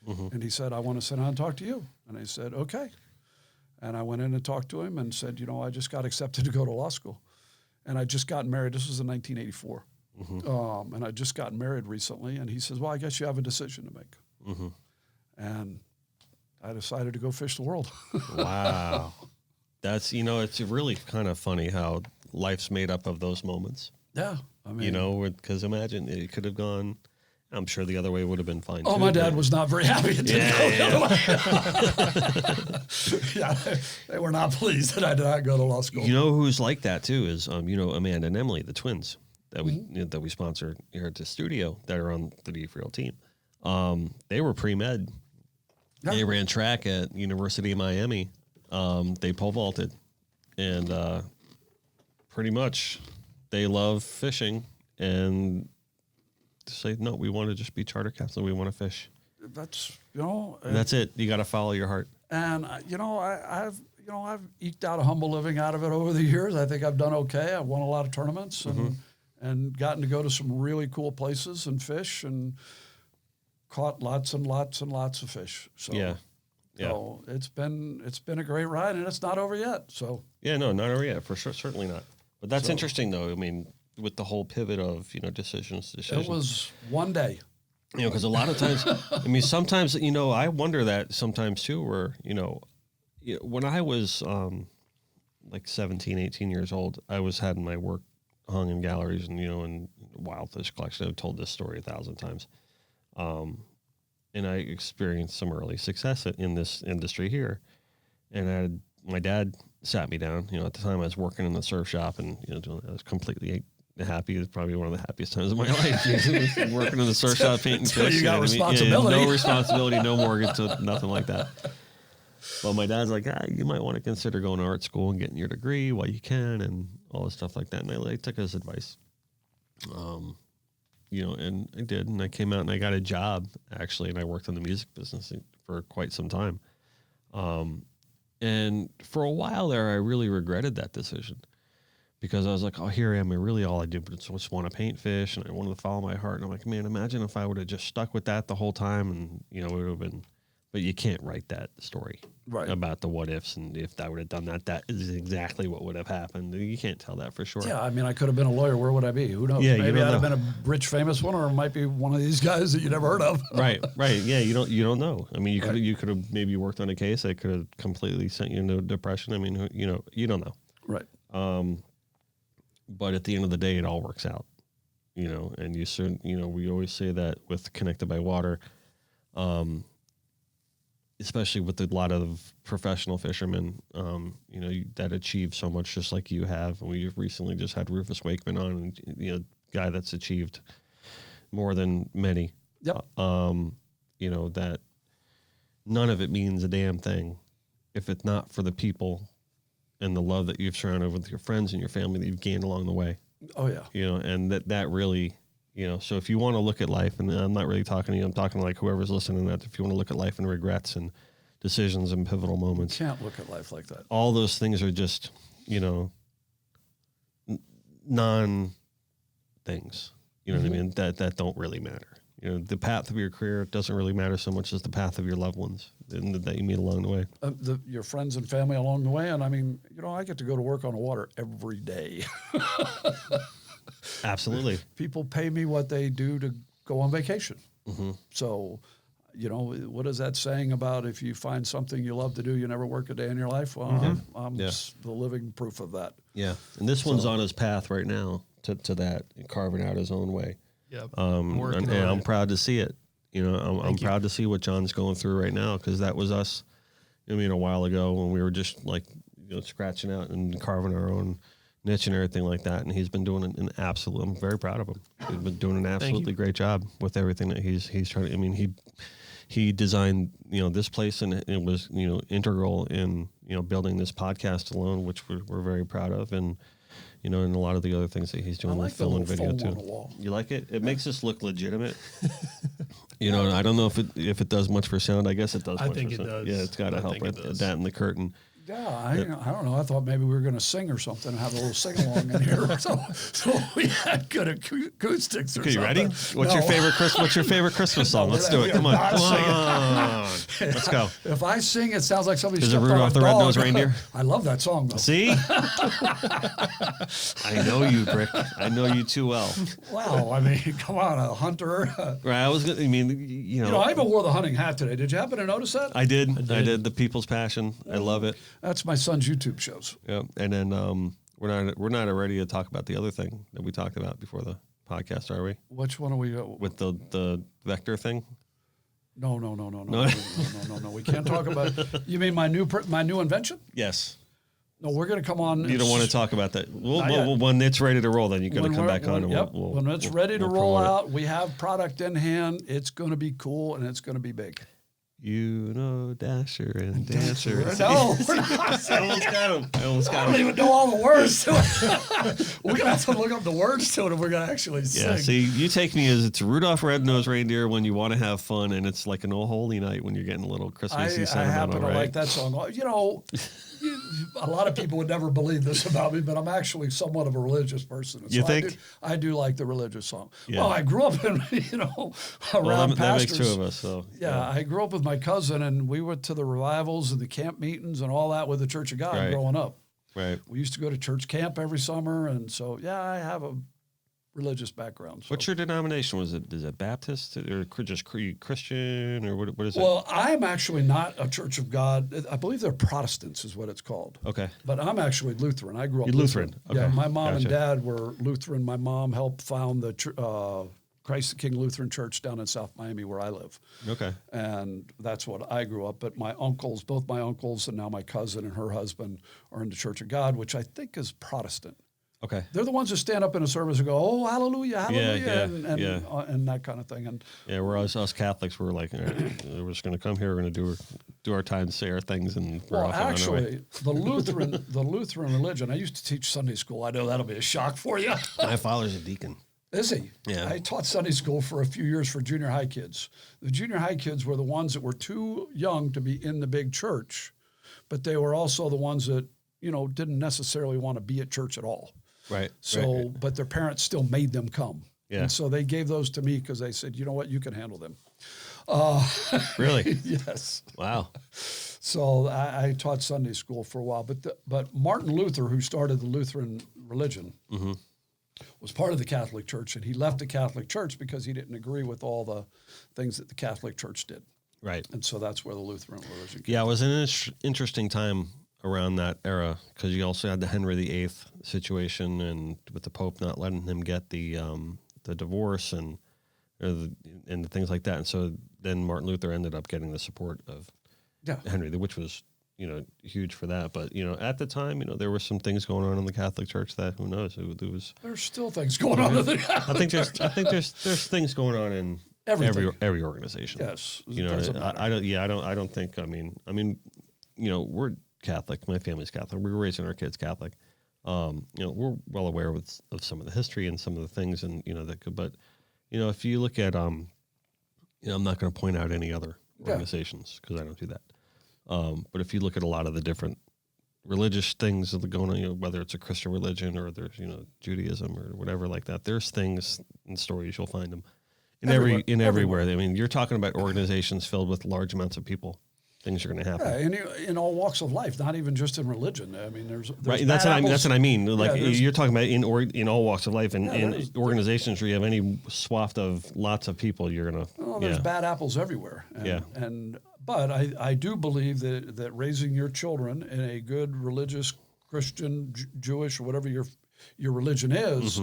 And he said, "I want to sit down and talk to you." And I said, "Okay." And I went in and talked to him and said, "I just got accepted to go to law school. And I just got married." This was in 1984. And I just got married recently. And he says, "Well, I guess you have a decision to make." And I decided to go fish the world.
Wow. That's, it's really kind of funny how life's made up of those moments.
Yeah. I mean,
because imagine it could have gone, I'm sure the other way would have been fine.
Oh,
too,
my dad was not very happy it didn't go the other way. They were not pleased that I did not go to law school.
You know who's like that too is, Amanda and Emily, the twins that we sponsor here at the studio that are on the D.Friel team. They were pre-med. Yeah. They ran track at University of Miami. They pole vaulted, and pretty much they love fishing and say, "No, we want to just be charter captain. We want to fish."
That's
and that's it. You got to follow your heart.
And I've eked out a humble living out of it over the years. I think I've done okay. I've won a lot of tournaments and gotten to go to some really cool places and fish and caught lots and lots and lots of fish. So
yeah.
So it's been a great ride, and it's not over yet. So
yeah, no, not over yet, for sure, certainly not. But that's interesting, though. I mean, with the whole pivot of decisions.
It was one day.
Because a lot of times, sometimes I wonder that sometimes too. Where when I was like 17, 18 years old, I was having my work hung in galleries and in wild fish collection. I've told this story 1,000 times. And I experienced some early success in this industry here. And my dad sat me down. At the time I was working in the surf shop and, I was completely happy. It was probably one of the happiest times of my life. Working in the surf shop, painting fish.
You got responsibility.
No responsibility, no mortgage, nothing like that. Well, my dad's like, you might want to consider going to art school and getting your degree while you can and all this stuff like that. And I took his advice. And I did, and I came out and I got a job actually, and I worked in the music business for quite some time. And for a while there, I really regretted that decision because I was like, oh, here I am. All I do just want to paint fish, and I wanted to follow my heart. And I'm like, man, imagine if I would have just stuck with that the whole time, and it would have been. But you can't write that story about the what ifs, and if I would have done that, that is exactly what would have happened. You can't tell that for sure.
Yeah, I could have been a lawyer. Where would I be? Who knows?
Yeah,
Maybe I'd have been a rich, famous one, or it might be one of these guys that you never heard of.
Right. Yeah, you don't know. You could have maybe worked on a case that could have completely sent you into depression. You don't know.
Right.
But at the end of the day, it all works out. And you soon. We always say that with Connected by Water. Especially with a lot of professional fishermen, that achieve so much just like you have. And we recently just had Rufus Wakeman on, guy that's achieved more than many.
Yep.
That none of it means a damn thing if it's not for the people and the love that you've surrounded with your friends and your family that you've gained along the way.
Oh, yeah.
And that really... so if you want to look at life, and I'm not really talking to you, I'm talking to like whoever's listening, that if you want to look at life and regrets and decisions and pivotal moments.
You can't look at life like that.
All those things are just, non-things, what I mean? That don't really matter. The path of your career doesn't really matter so much as the path of your loved ones and that you meet along the way.
Your friends and family along the way. And I get to go to work on the water every day.
Absolutely.
People pay me what they do to go on vacation. So, what is that saying about if you find something you love to do, you never work a day in your life? Well, I'm just the living proof of that.
Yeah, and this one's on his path right now to that, carving out his own way.
Yep.
And I'm proud to see it. I'm proud to see what John's going through right now, because that was us. A while ago when we were just like scratching out and carving our own niche and everything like that. And he's been doing an absolute. I'm very proud of him. He's been doing an absolutely great job with everything that he's trying to. He designed this place, and it was integral in building this podcast alone, which we're very proud of, and and a lot of the other things that he's doing, like film and video too. You like it? It makes us look legitimate. I don't know if it does much for sound. I guess it does.
I think it does.
Yeah, it's got to help with that and the curtain.
Yeah, I don't know. I thought maybe we were going to sing or something and have a little sing along in here. So we had good acoustics or something.
You ready? What's your favorite Christmas song? Let's do it. Come on. Let's go.
If I sing, it sounds like somebody.
Is it Rudolph the Red-Nosed Reindeer?
I love that song though.
See? I know you, Bric. I know you too well.
Wow. I mean, come on, a hunter.
Right.
I even wore the hunting hat today. Did you happen to notice that?
I did. The People's Passion. I love it.
That's my son's YouTube shows.
Yeah, and then we're not ready to talk about the other thing that we talked about before the podcast, are we?
Which one are we?
With the vector thing?
No. We can't talk about. You mean my new invention?
Yes.
No, we're going to come on.
You don't want to talk about that. When it's ready to roll, then you're going to come back on.
When it's ready to roll out, we have product in hand. It's going to be cool and it's going to be big. Dasher and Dancer.
No, I almost got him.
I don't even know all the words to it. We're going to have to look up the words to it if we're going to actually sing.
Yeah, see, you take me as it's Rudolph Red-Nosed Reindeer when you want to have fun, and it's like an Oh Holy Night when you're getting a little Christmassy sentimental,
I happen to like that song. A lot of people would never believe this about me, but I'm actually somewhat of a religious person. So
you think?
I do like the religious song.
Yeah.
Well, I grew up in, around pastors.
That makes two of us. So
yeah, I grew up with my cousin, and we went to the revivals and the camp meetings and all that with the Church of God growing up.
Right.
We used to go to church camp every summer, and so I have a religious background. So.
What's your denomination? Is it Baptist or just Christian or what is it?
Well, I'm actually not a Church of God. I believe they're Protestants is what it's called.
Okay.
But I'm actually Lutheran. I grew up
Lutheran. Okay.
Yeah, my mom and dad were Lutheran. My mom helped found the Christ the King Lutheran Church down in South Miami where I live.
Okay.
And that's what I grew up. But both my uncles and now my cousin and her husband are in the Church of God, which I think is Protestant.
Okay.
They're the ones who stand up in a service and go, "Oh, hallelujah, hallelujah," and that kind of thing. And
we're us Catholics. We're like, we're just going to come here. We're going to do our time, say our things, and we're off
actually, the Lutheran religion. I used to teach Sunday school. I know that'll be a shock for you.
My father's a deacon.
Is he?
Yeah.
I taught Sunday school for a few years for junior high kids. The junior high kids were the ones that were too young to be in the big church, but they were also the ones that didn't necessarily want to be at church at all.
Right.
So, but their parents still made them come.
Yeah.
And so they gave those to me because they said, you know what, you can handle them.
Really?
Yes.
Wow.
So I taught Sunday school for a while. But Martin Luther, who started the Lutheran religion, was part of the Catholic Church. And he left the Catholic Church because he didn't agree with all the things that the Catholic Church did.
Right.
And so that's where the Lutheran religion came.
Yeah, it was an interesting time around that era because you also had the Henry VIII situation and with the Pope not letting him get the divorce and the things like that. And so then Martin Luther ended up getting the support of Henry, which was huge for that. But at the time, there were some things going on in the Catholic Church that who knows
there's still things going on in the Catholic Church.
I think there's things going on in every organization.
Yes,
I don't think. I mean, we're Catholic. My family's Catholic. We were raising our kids Catholic. We're well aware of some of the history and some of the things, and but if you look at I'm not going to point out any other organizations because I don't do that. But if you look at a lot of the different religious things that are going on, whether it's a Christian religion or there's Judaism or whatever like that, there's things and stories you'll find them everywhere. I mean, you're talking about organizations filled with large amounts of people. things are going to happen.
Yeah, in all walks of life, not even just in religion. I mean, there's
Right. That's what I mean. Like you're talking about in all walks of life, and in organizations where you have any swath of lots of people, you're gonna.
Well, there's bad apples everywhere. But I do believe that raising your children in a good religious, Christian, Jewish, or whatever your religion is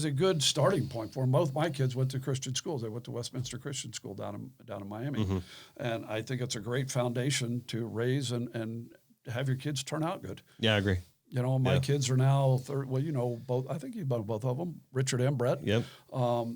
a good starting point for them. Both my kids went to Christian schools. They went to Westminster Christian School down in Miami. And I think it's a great foundation to raise and have your kids turn out good.
Yeah, I agree.
You know, my kids are now, both, I think you know both of them, Richard and Brett.
Yep.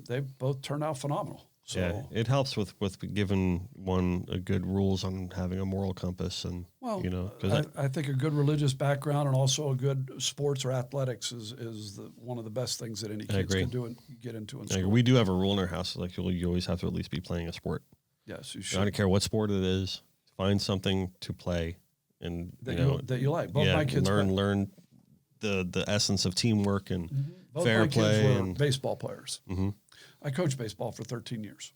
They've both turned out phenomenal. So,
yeah, it helps with giving one a good rules on having a moral compass, and because
I think a good religious background and also a good sports or athletics is one of the best things that any kids can do and get into in school.
We do have a rule in our house, like you always have to at least be playing a sport.
Yes, you should.
I don't care what sport it is. Find something to play, and
that you like. Both my kids
learn the essence of teamwork and
Both
fair
my
play.
Kids were
and
baseball players. I coached baseball for 13 years.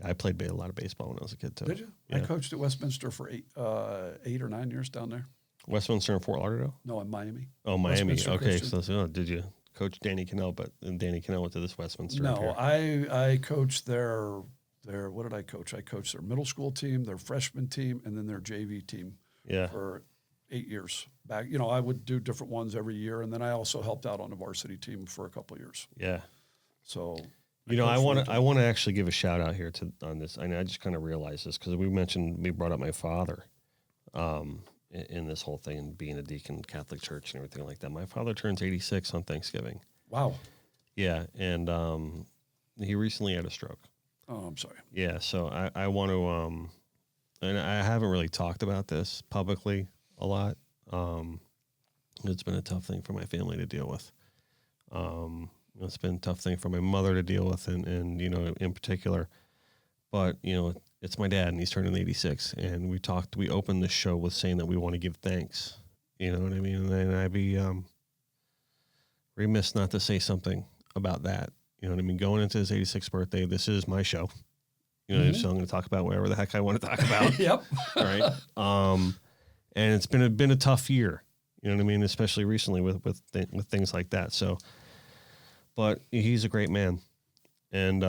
I played a lot of baseball when I was a kid too.
Did you? Yeah. I coached at Westminster for 8 or 9 years down there.
Westminster in Fort Lauderdale?
No, in Miami.
Oh, Miami. Okay,
Christian.
so did you coach Danny Cannell? But Danny Cannell went to this Westminster.
No, I coached their what did I coach? I coached their middle school team, their freshman team, and then their JV team.
Yeah.
For 8 years back. I would do different ones every year, and then I also helped out on the varsity team for a couple of years.
Yeah.
So.
I want to actually give a shout out here on this. I just kind of realized this because we brought up my father in this whole thing and being a deacon, Catholic Church, and everything like that. My father turns 86 on Thanksgiving.
Wow.
Yeah, and he recently had a stroke.
Oh, I'm sorry.
Yeah, so I want to, and I haven't really talked about this publicly a lot. It's been a tough thing for my family to deal with. It's been a tough thing for my mother to deal with, and in particular. But it's my dad, and he's turning 86. And we opened the show with saying that we want to give thanks. You know what I mean? And I'd be remiss not to say something about that. You know what I mean? Going into his 86th birthday, this is my show. So I'm going to talk about whatever the heck I want to talk about.
Yep.
Right. And it's been a tough year. You know what I mean? Especially recently with things like that. So. But he's a great man, and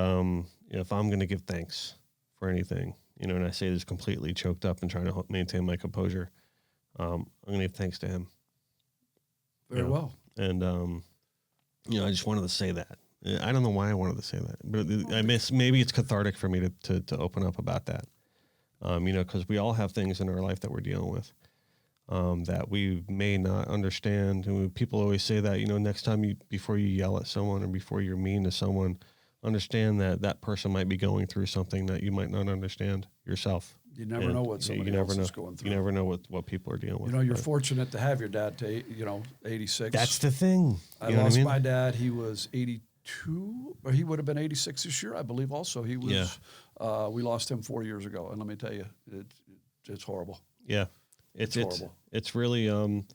if I'm going to give thanks for anything, and I say this completely choked up and trying to maintain my composure, I'm going to give thanks to him.
Very well.
And I just wanted to say that. I don't know why I wanted to say that, but maybe it's cathartic for me to open up about that. Because we all have things in our life that we're dealing with. That we may not understand. And people always say that, next time before you yell at someone or before you're mean to someone, understand that person might be going through something that you might not understand yourself.
You never know what somebody else is going through.
You never know what people are dealing with.
You're fortunate to have your dad to, 86.
That's the thing.
I lost my dad. He was 82, or he would have been 86 this year, I believe also. He was, we lost him 4 years ago. And let me tell you, it's horrible.
Yeah. It's
horrible.
It's really, I'm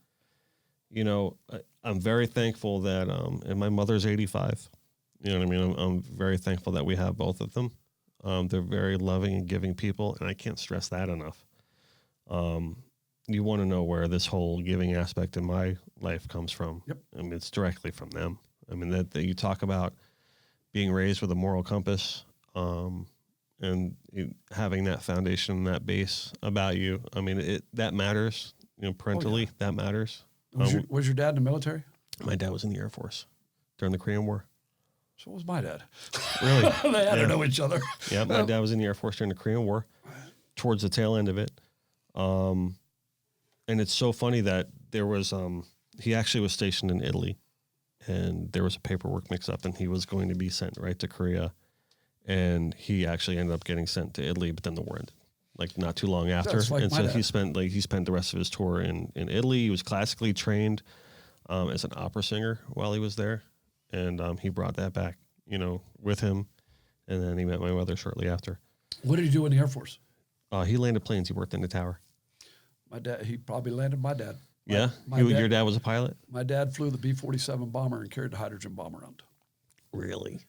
very thankful that, and my mother's 85. You know what I mean? I'm very thankful that we have both of them. They're very loving and giving people, and I can't stress that enough. You want to know where this whole giving aspect in my life comes from.
Yep.
I mean, it's directly from them. I mean, that you talk about being raised with a moral compass, and having that foundation, that base about you. I mean, that matters. Parentally, that matters.
Was your dad in the military?
My dad was in the Air Force during the Korean War.
So was my dad.
Really?
They had to know each other.
Yeah, my dad was in the Air Force during the Korean War, towards the tail end of it. And it's so funny that there was, he actually was stationed in Italy, and there was a paperwork mix-up, and he was going to be sent right to Korea. And he actually ended up getting sent to Italy, but then the war ended, not too long after.
Like
and so he spent the rest of his tour in Italy. He was classically trained as an opera singer while he was there, and he brought that back, with him. And then he met my mother shortly after.
What did he do in the Air Force?
He landed planes. He worked in the tower.
My dad. He probably landed my dad.
Your dad was a pilot?
My dad flew the B-47 bomber and carried the hydrogen bomb around.
Really?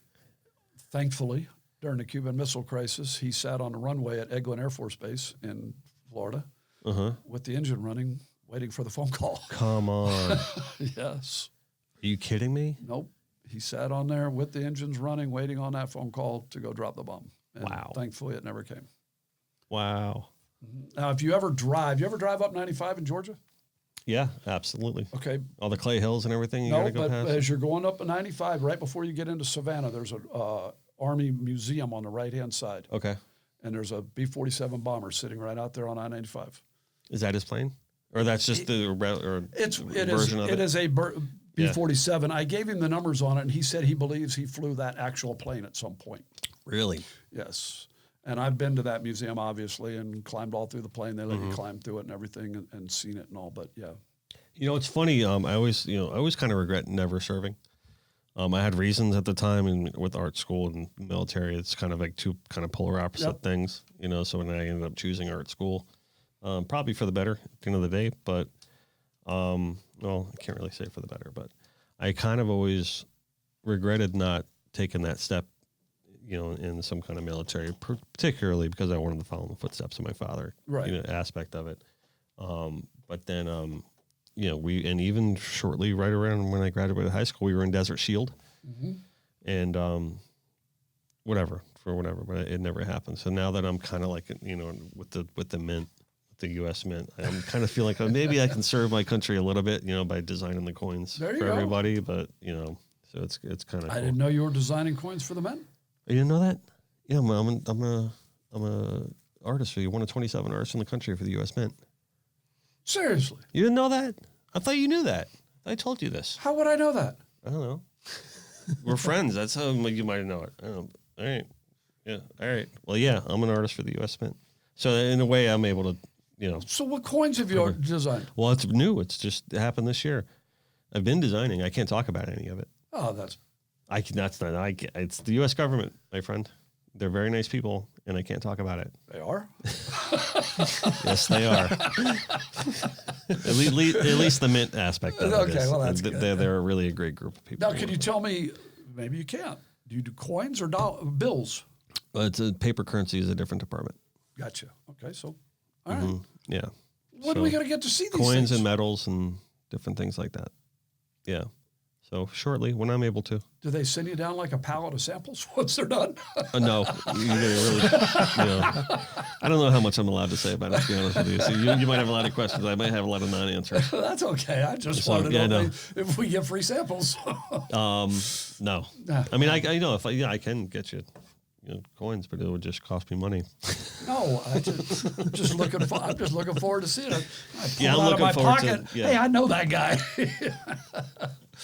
Thankfully, during the Cuban Missile Crisis, he sat on the runway at Eglin Air Force Base in Florida with the engine running, waiting for the phone call.
Come on.
Yes.
Are you kidding me?
Nope. He sat on there with the engines running, waiting on that phone call to go drop the bomb. And
wow.
Thankfully, it never came.
Wow.
Now, if you ever drive up 95 in Georgia?
Yeah, absolutely.
Okay.
All the clay hills and everything you got to go
but
past?
as you're going up 95, right before you get into Savannah, there's a Army museum on the right-hand side.
Okay.
And there's a B-47 bomber sitting right out there on I-95.
Is that his plane? Or that's just the version of it?
It is a B-47. I gave him the numbers on it, and he said he believes he flew that actual plane at some point.
Really?
Yes. And I've been to that museum, obviously, and climbed all through the plane. They let you climb through it and everything and seen it and all, but yeah.
You know, it's funny. I always kind of regret never serving. I had reasons at the time, and with art school and military, it's kind of like two kind of polar opposite things, you know. So when I ended up choosing art school, probably for the better at the end of the day, but well, I can't really say for the better, but I kind of always regretted not taking that step, you know, in some kind of military, particularly because I wanted to follow in the footsteps of my father,
right?
You know, aspect of it. But then, you know, even shortly right around when I graduated high school, we were in Desert Shield, and whatever, but it never happened. So now that I'm kind of like, you know, with the Mint, the U.S. Mint, I'm kind of feeling like maybe I can serve my country a little bit, you know, by designing the coins for everybody. But you know, so it's kind of.
I didn't know you were designing coins for the men.
You didn't know that? Yeah, I'm a artist for you, one of 27 artists in the country for the U.S. Mint.
Seriously?
You didn't know that? I thought you knew that. I told you this.
How would I know that?
I don't know. We're friends. That's how you might know it. I don't know. All right. Yeah. All right. Well, yeah, I'm an artist for the U.S. Mint. So in a way, I'm able to, you know.
So what coins have you designed?
Well, it's new. It's just happened this year. I've been designing. I can't talk about any of it.
Oh, that's.
It's the U.S. government, my friend. They're very nice people, and I can't talk about it.
They are?
Yes, they are. at least the Mint aspect of it.
Okay, well, that's good.
They're really a great group of people.
Now, can you tell me, maybe you can't, do you do coins or bills?
It's a paper currency is a different department.
Gotcha. Okay, so, all right.
Yeah.
When are we going to get to see these
coins
things?
And metals and different things like that. Yeah. So shortly, when I'm able to.
Do they send you down like a pallet of samples once they're done?
No, I don't know how much I'm allowed to say about it, to be honest with you. So you might have a lot of questions. I might have a lot of non-answers.
That's okay. I just wanted to know if we get free samples.
No. I mean, I can get you, coins, but it would just cost me money.
No, I'm just looking forward to seeing it.
I'm
out of my
looking forward
pocket.
to. Yeah.
Hey, I know that guy.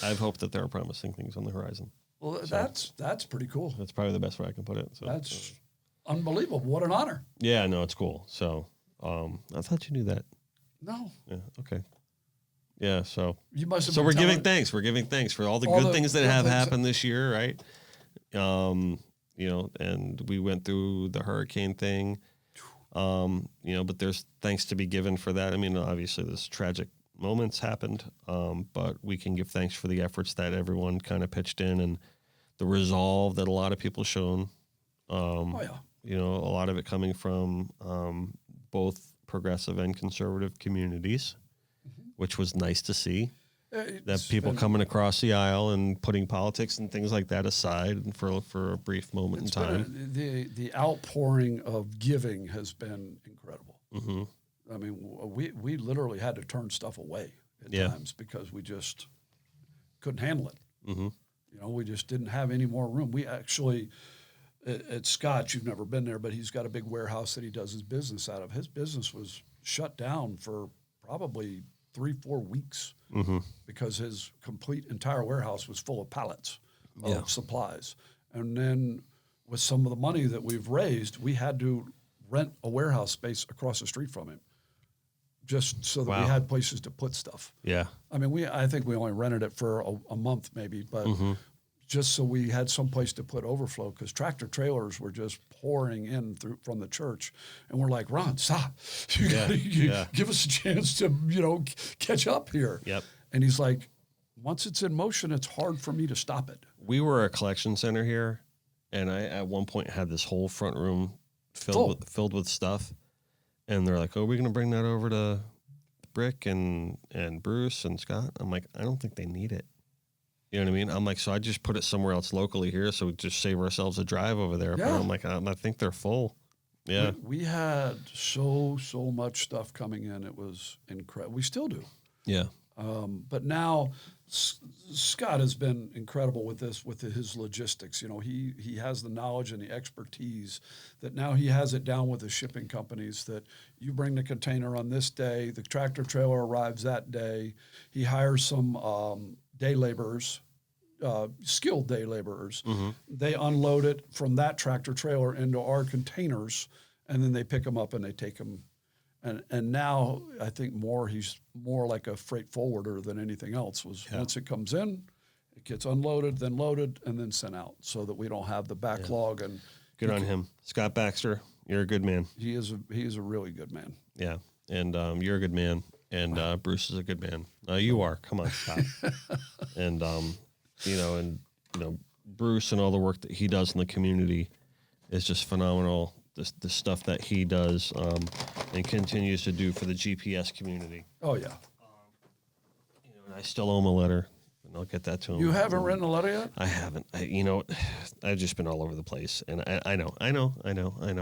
I hope that there are promising things on the horizon.
Well, that's pretty cool.
That's probably the best way I can put it. So
that's unbelievable. What an honor.
Yeah, no, it's cool. So I thought you knew that.
No.
Yeah. Okay. Yeah. So
you must have.
So we're giving thanks. We're giving thanks for all the good things that have happened this year, right? And we went through the hurricane thing. But there's thanks to be given for that. I mean, obviously, this tragic moments happened, but we can give thanks for the efforts that everyone kind of pitched in and the resolve that a lot of people shown. A lot of it coming from both progressive and conservative communities, which was nice to see. That people coming across the aisle and putting politics and things like that aside for a brief moment in time.
The outpouring of giving has been incredible.
Mm-hmm.
I mean, we literally had to turn stuff away at times because we just couldn't handle it. Mm-hmm. We just didn't have any more room. We actually, at Scott's, you've never been there, but he's got a big warehouse that he does his business out of. His business was shut down for probably 3-4 weeks because his entire warehouse was full of pallets of supplies. And then with some of the money that we've raised, we had to rent a warehouse space across the street from him just so that we had places to put stuff. Yeah. I mean, I think we only rented it for a month maybe, but just so we had some place to put overflow because tractor trailers were just pouring in from the church. And we're like, Ron, stop. You gotta give us a chance to, catch up here. Yep. And he's like, once it's in motion, it's hard for me to stop it.
We were a collection center here, and I at one point had this whole front room filled with stuff. And they're like, "Oh, we're going to bring that over to Bric and Bruce and Scott." I'm like, I don't think they need it. You know what I mean? I'm like, so I just put it somewhere else locally here, so we just save ourselves a drive over there.
Yeah.
But I'm like, I think they're full. Yeah.
We had so much stuff coming in. It was incredible. We still do.
Yeah.
But now Scott has been incredible with this, with his logistics. You know, he has the knowledge and the expertise that now he has it down with the shipping companies that you bring the container on this day, the tractor trailer arrives that day. He hires some day laborers, skilled day laborers.
Mm-hmm.
They unload it from that tractor trailer into our containers, and then they pick them up and they take them. And now I think he's more like a freight forwarder than anything else. Once it comes in, it gets unloaded, then loaded, and then sent out, so that we don't have the backlog. And
Good on him. Scott Baxter, you're a good man.
he is a really good man.
Yeah. And you're a good man. And Bruce is a good man. You are. Come on, Scott. And, Bruce and all the work that he does in the community is just phenomenal. The stuff that he does and continues to do for the GPS community.
Oh yeah.
And I still owe him a letter, and I'll get that to him.
You haven't written a letter yet?
I haven't. I've just been all over the place, and I know.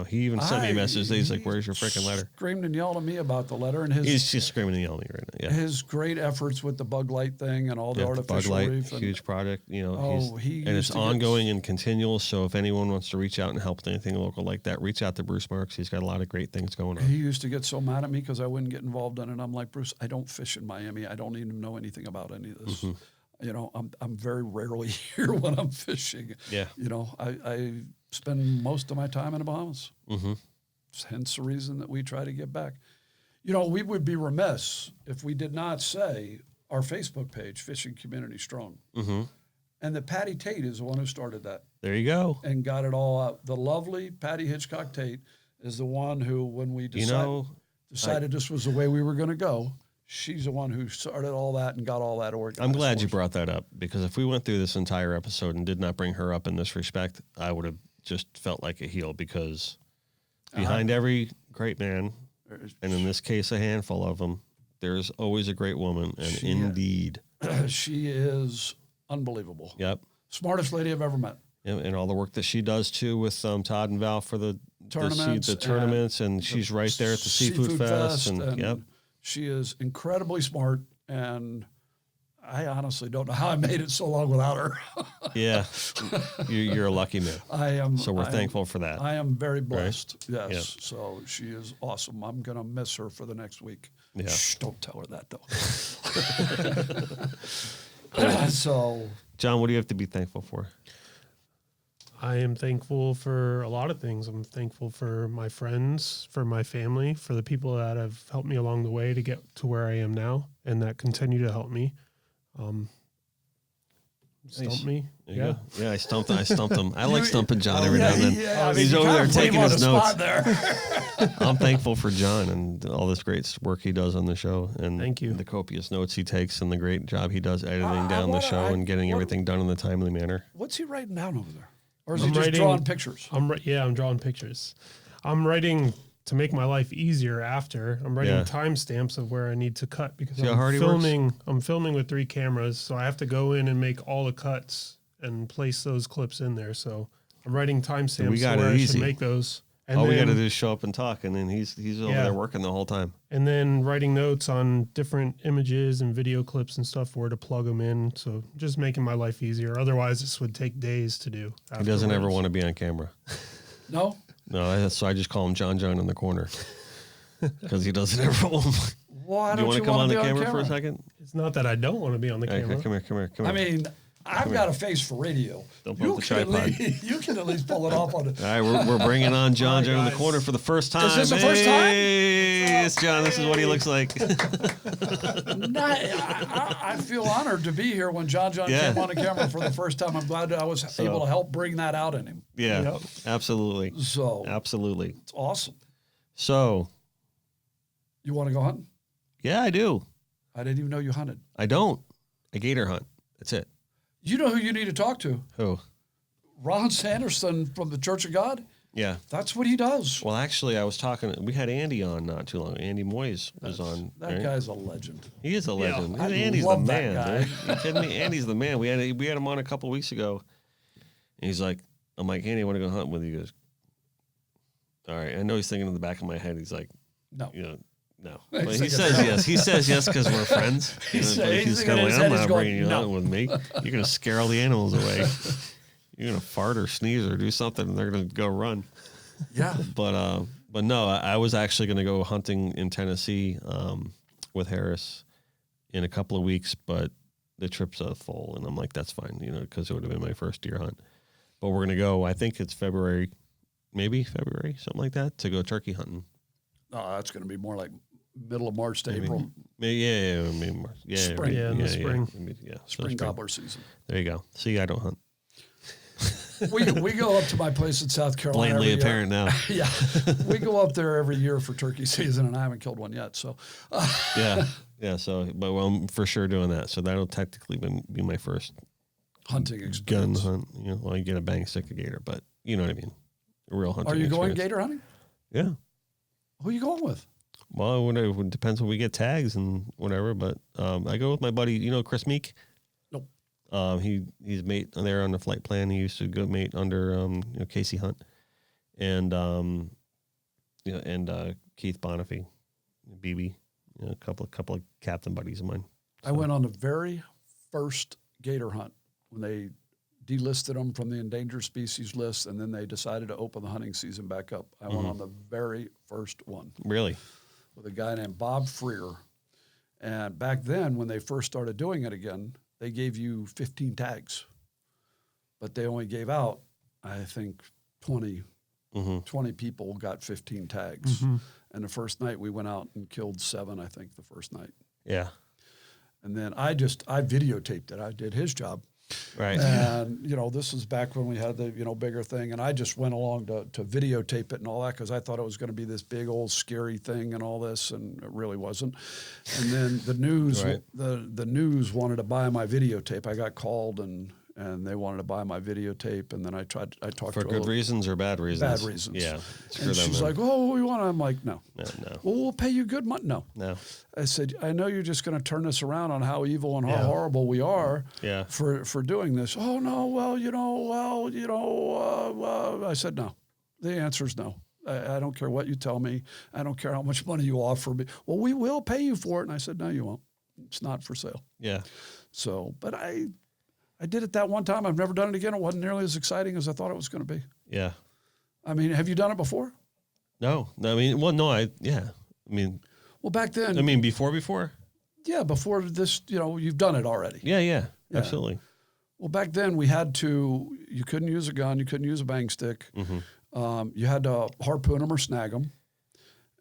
He even sent me a message. He's like, "Where's your freaking letter?"
Screamed and yelled at me about the letter, and
He's just screaming and yelling at me right now. Yeah.
his great efforts with the bug light thing and all the artificial
Bug Light,
reef. And,
huge project.
he
and
used
it's
to get-
ongoing and continual. So if anyone wants to reach out and help with anything local like that, reach out to Bruce Marks. He's got a lot of great things going on.
He used to get so mad at me because I wouldn't get involved in it. I'm like, Bruce, I don't fish in Miami. I don't even know anything about any of this.
Mm-hmm.
You know, I'm very rarely here when I'm fishing.
Yeah.
You know, I spend most of my time in the Bahamas.
Mm-hmm.
Hence the reason that we try to get back. You know, we would be remiss if we did not say our Facebook page, Fishing Community Strong.
Mm-hmm.
And that Patty Tate is the one who started that
There you go.
and got it all out. The lovely Patty Hitchcock Tate is the one who, when we decided this was the way we were going to go, she's the one who started all that and got all that organized.
I'm glad you
for us.
brought that up, because if we went through this entire episode and did not bring her up in this respect, I would have just felt like a heel, because behind every great man, and in this case a handful of them, there's always a great woman, and indeed.
She is unbelievable.
Yep.
Smartest lady I've ever met.
And all the work that she does too with Todd and Val for the tournaments, and she's right there at the Seafood Fest, and yep.
She is incredibly smart, and I honestly don't know how I made it so long without her.
Yeah, you're a lucky man.
I am.
So we're thankful for that.
I am very blessed.
Right?
Yes.
Yep.
So she is awesome. I'm gonna miss her for the next week.
Yeah.
Shh, don't tell her that though. So,
John, what do you have to be thankful for?
I am thankful for a lot of things. I'm thankful for my friends, for my family, for the people that have helped me along the way to get to where I am now and that continue to help me. Stump me.
Yeah. Yeah, I stumped him. I like stumping John every now and then.
Yeah,
He's over there taking his notes.
There.
I'm thankful for John and all this great work he does on the show, and
Thank you.
the copious notes he takes, and the great job he does editing down the show and getting everything done in a timely manner.
What's he writing down over there? Or is
I'm
he just
writing-
drawing pictures?
I'm drawing pictures. I'm writing to make my life easier after. I'm writing timestamps of where I need to cut, because
See how hard he
I'm filming with 3 cameras, so I have to go in and make all the cuts and place those clips in there. So I'm writing timestamps
We got
where
it
I
easy.
should make those. And
All we got to
then-
do is show up and talk, and then he's over there working the whole time.
And then writing notes on different images and video clips and stuff, where to plug them in. So just making my life easier. Otherwise, this would take days to do.
He doesn't ever
afterwards.
want to be on camera.
No?
No, so I just call him John in the corner, because he doesn't ever want.
Why
Do you
don't
want to come on
be
the camera for a second?
It's not that I don't want to be on the
Hey,
camera.
come here.
I mean, I've got a face for radio.
Don't put the tripod.
You can at least pull it off on it.
All right, we're bringing on John in the
guys.
corner for the first time.
Is this the first time?
Hey, it's John. This is what he looks like.
I feel honored to be here when John came on the camera for the first time. I'm glad that I was able to help bring that out in him.
Yeah,
You know?
absolutely.
So
Absolutely.
it's awesome.
So,
You want to go hunting?
yeah, I do.
I didn't even know you hunted.
I don't. I gator hunt. That's it.
You know who you need to talk to?
Who?
Ron Sanderson from the Church of God.
Yeah.
That's what he does.
Well, actually, I was talking. We had Andy on not too long. Andy Moyes was on.
That
right?
guy's a legend.
He is a legend.
I
Andy's
love
the
that
man.
guy.
Dude. You kidding me? Andy's the man. We had him on a couple weeks ago. And he's like, I'm like, Andy, I want to go hunting with you. He goes, all right. I know he's thinking in the back of my head. He's like,
No.
No.
He's
But he
thinking
says
no.
yes. He says yes because we're friends.
He's
But
thinking
kind
in
of
his
like,
head,
I'm
he's
not
going,
bringing you
no.
hunting with me. You're going to scare all the animals away. You're going to fart or sneeze or do something, and they're going to go run.
Yeah.
But no, I was actually going to go hunting in Tennessee with Harris in a couple of weeks, but the trip's full, and I'm like, that's fine, because it would have been my first deer hunt. But we're going to go, I think it's February, something like that, to go turkey hunting.
Oh, that's going to be more like middle of March to
Maybe.
April.
Maybe March. Yeah,
Spring.
Yeah, in the spring.
Yeah, so
Spring gobbler season.
There you go. See, I don't hunt.
We go up to my place in South Carolina.
Plainly
every
apparent
year.
now.
Yeah, we go up there every year for turkey season, and I haven't killed one yet. So,
Yeah. So, but I'm for sure doing that. So that'll technically be my first
hunting
gun
experience.
hunt. Well, you get a bang stick of gator, but you know what I mean. A real hunting.
Are you going
experience.
gator hunting?
Yeah.
Who are you going with?
Well, it depends when we get tags and whatever. But I go with my buddy. Chris Meek.
Nope.
He's mate there on the flight plan. He used to go mate under Casey Hunt, and Keith Bonifay, BB. A couple of captain buddies of mine.
I went on the very first gator hunt when they delisted them from the endangered species list, and then they decided to open the hunting season back up. I went on the very first one
Really?
with a guy named Bob Freer. And back then, when they first started doing it again, they gave you 15 tags, but they only gave out, I think, 20 people got 15 tags. And the first night we went out and killed 7, I think, the first night.
Yeah.
And then I videotaped it. I did his job.
Right.
And, this was back when we had the, bigger thing. And I just went along to videotape it and all that because I thought it was going to be this big old scary thing and all this, and it really wasn't. And then the news,
Right.
the news wanted to buy my videotape. I got called and they wanted to buy my videotape. And then I talked
For
to
good reasons or bad reasons?
Bad reasons.
Yeah. Screw
And
them
she's
then.
like, "Oh, we want." I'm like, "No."
No.
Well, we'll pay you good money. No.
No.
I said, "I know you're just going to turn this around on how evil and how
Yeah.
horrible we are
Yeah.
for doing this." "Oh no, I said, "No." The answer is no. I don't care what you tell me. I don't care how much money you offer me. "Well, we will pay you for it." And I said, "No, you won't. It's not for sale."
Yeah.
So, but I did it that one time. I've never done it again. It wasn't nearly as exciting as I thought it was going to be.
Yeah.
I mean, have you done it before?
No. I mean, well, no.
Well, back then,
Before.
yeah, before this, you've done it already.
Yeah. Absolutely.
Well, back then you couldn't use a gun, you couldn't use a bang stick. You had to harpoon them or snag them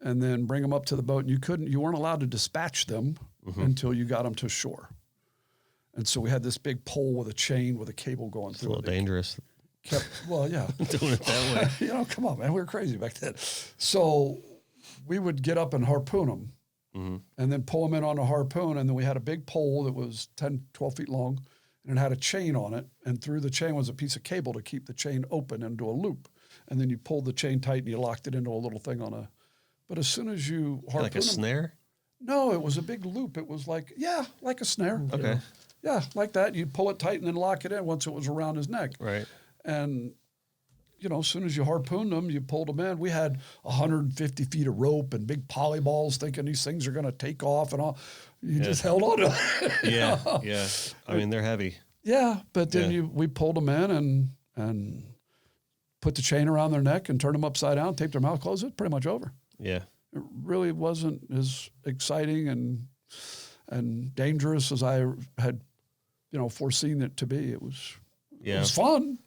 and then bring them up to the boat. And you weren't allowed to dispatch them until you got them to shore. And so we had this big pole with a chain with a cable going
It's a
through
little
it.
dangerous
Well, yeah.
doing it that way.
Come on, man. We were crazy back then. So we would get up and harpoon them and then pull them in on a harpoon. And then we had a big pole that was 10, 12 feet long, and it had a chain on it. And through the chain was a piece of cable to keep the chain open into a loop. And then you pulled the chain tight and you locked it into a little thing but as soon as you harpoon
Like a
them,
snare?
no, it was a big loop. It was like a snare.
Okay.
Yeah, like that. You pull it tight and then lock it in once it was around his neck.
Right.
And, as soon as you harpooned them, you pulled them in. We had 150 feet of rope and big polyballs thinking these things are going to take off and all. You just held on to it.
Yeah. Yeah. I mean, they're heavy.
Yeah, but then
Yeah.
we pulled them in and put the chain around their neck and turned them upside down, taped their mouth closed. It's pretty much over.
Yeah.
It really wasn't as exciting and dangerous as I had, foreseen it to be. It was fun.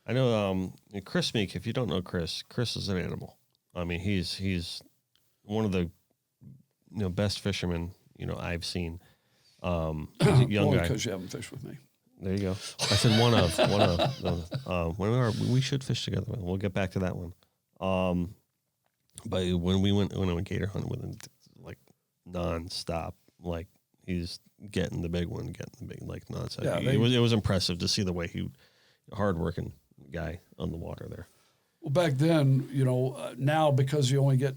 I know Chris Meek, if you don't know Chris is an animal. I mean, he's one of the best fishermen, I've seen. He's a young guy.
Because you haven't fished with me.
There you go. I said one of. We should fish together. We'll get back to that one. But when I went gator hunting with him, like nonstop, like he's getting the big one, like nonstop.
Yeah,
it was impressive to see the way hardworking guy on the water there.
Well, back then, now because you only get,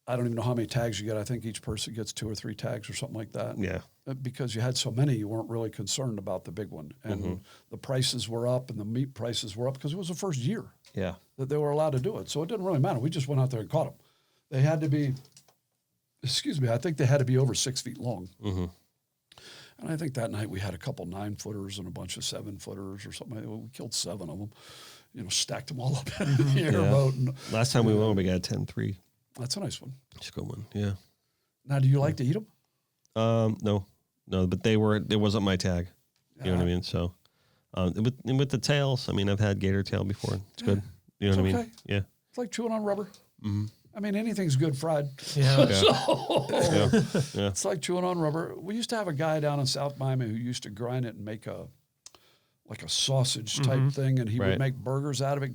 I don't even know how many tags you get. I think each person gets 2 or 3 tags or something like that.
Yeah.
Because you had so many, you weren't really concerned about the big one. And the prices were up and the meat prices were up because it was the first year that they were allowed to do it. So it didn't really matter. We just went out there and caught them. They had to be, I think they had to be over 6 feet long. And I think that night we had a couple 9-footers and a bunch of 7-footers or something. We killed 7 of them, stacked them all up in the airboat. And,
Last time we went, we got 10-3.
that's a nice one.
It's a good one. Yeah.
Now, do you like to eat them?
No, but it wasn't my tag. You know what I mean? So, with the tails, I mean, I've had gator tail before. It's good. You know what I mean?
Okay.
Yeah.
It's like chewing on rubber. I mean, anything's good fried.
Yeah.
It's like chewing on rubber. We used to have a guy down in South Miami who used to grind it and make a sausage type thing, and he would make burgers out of it,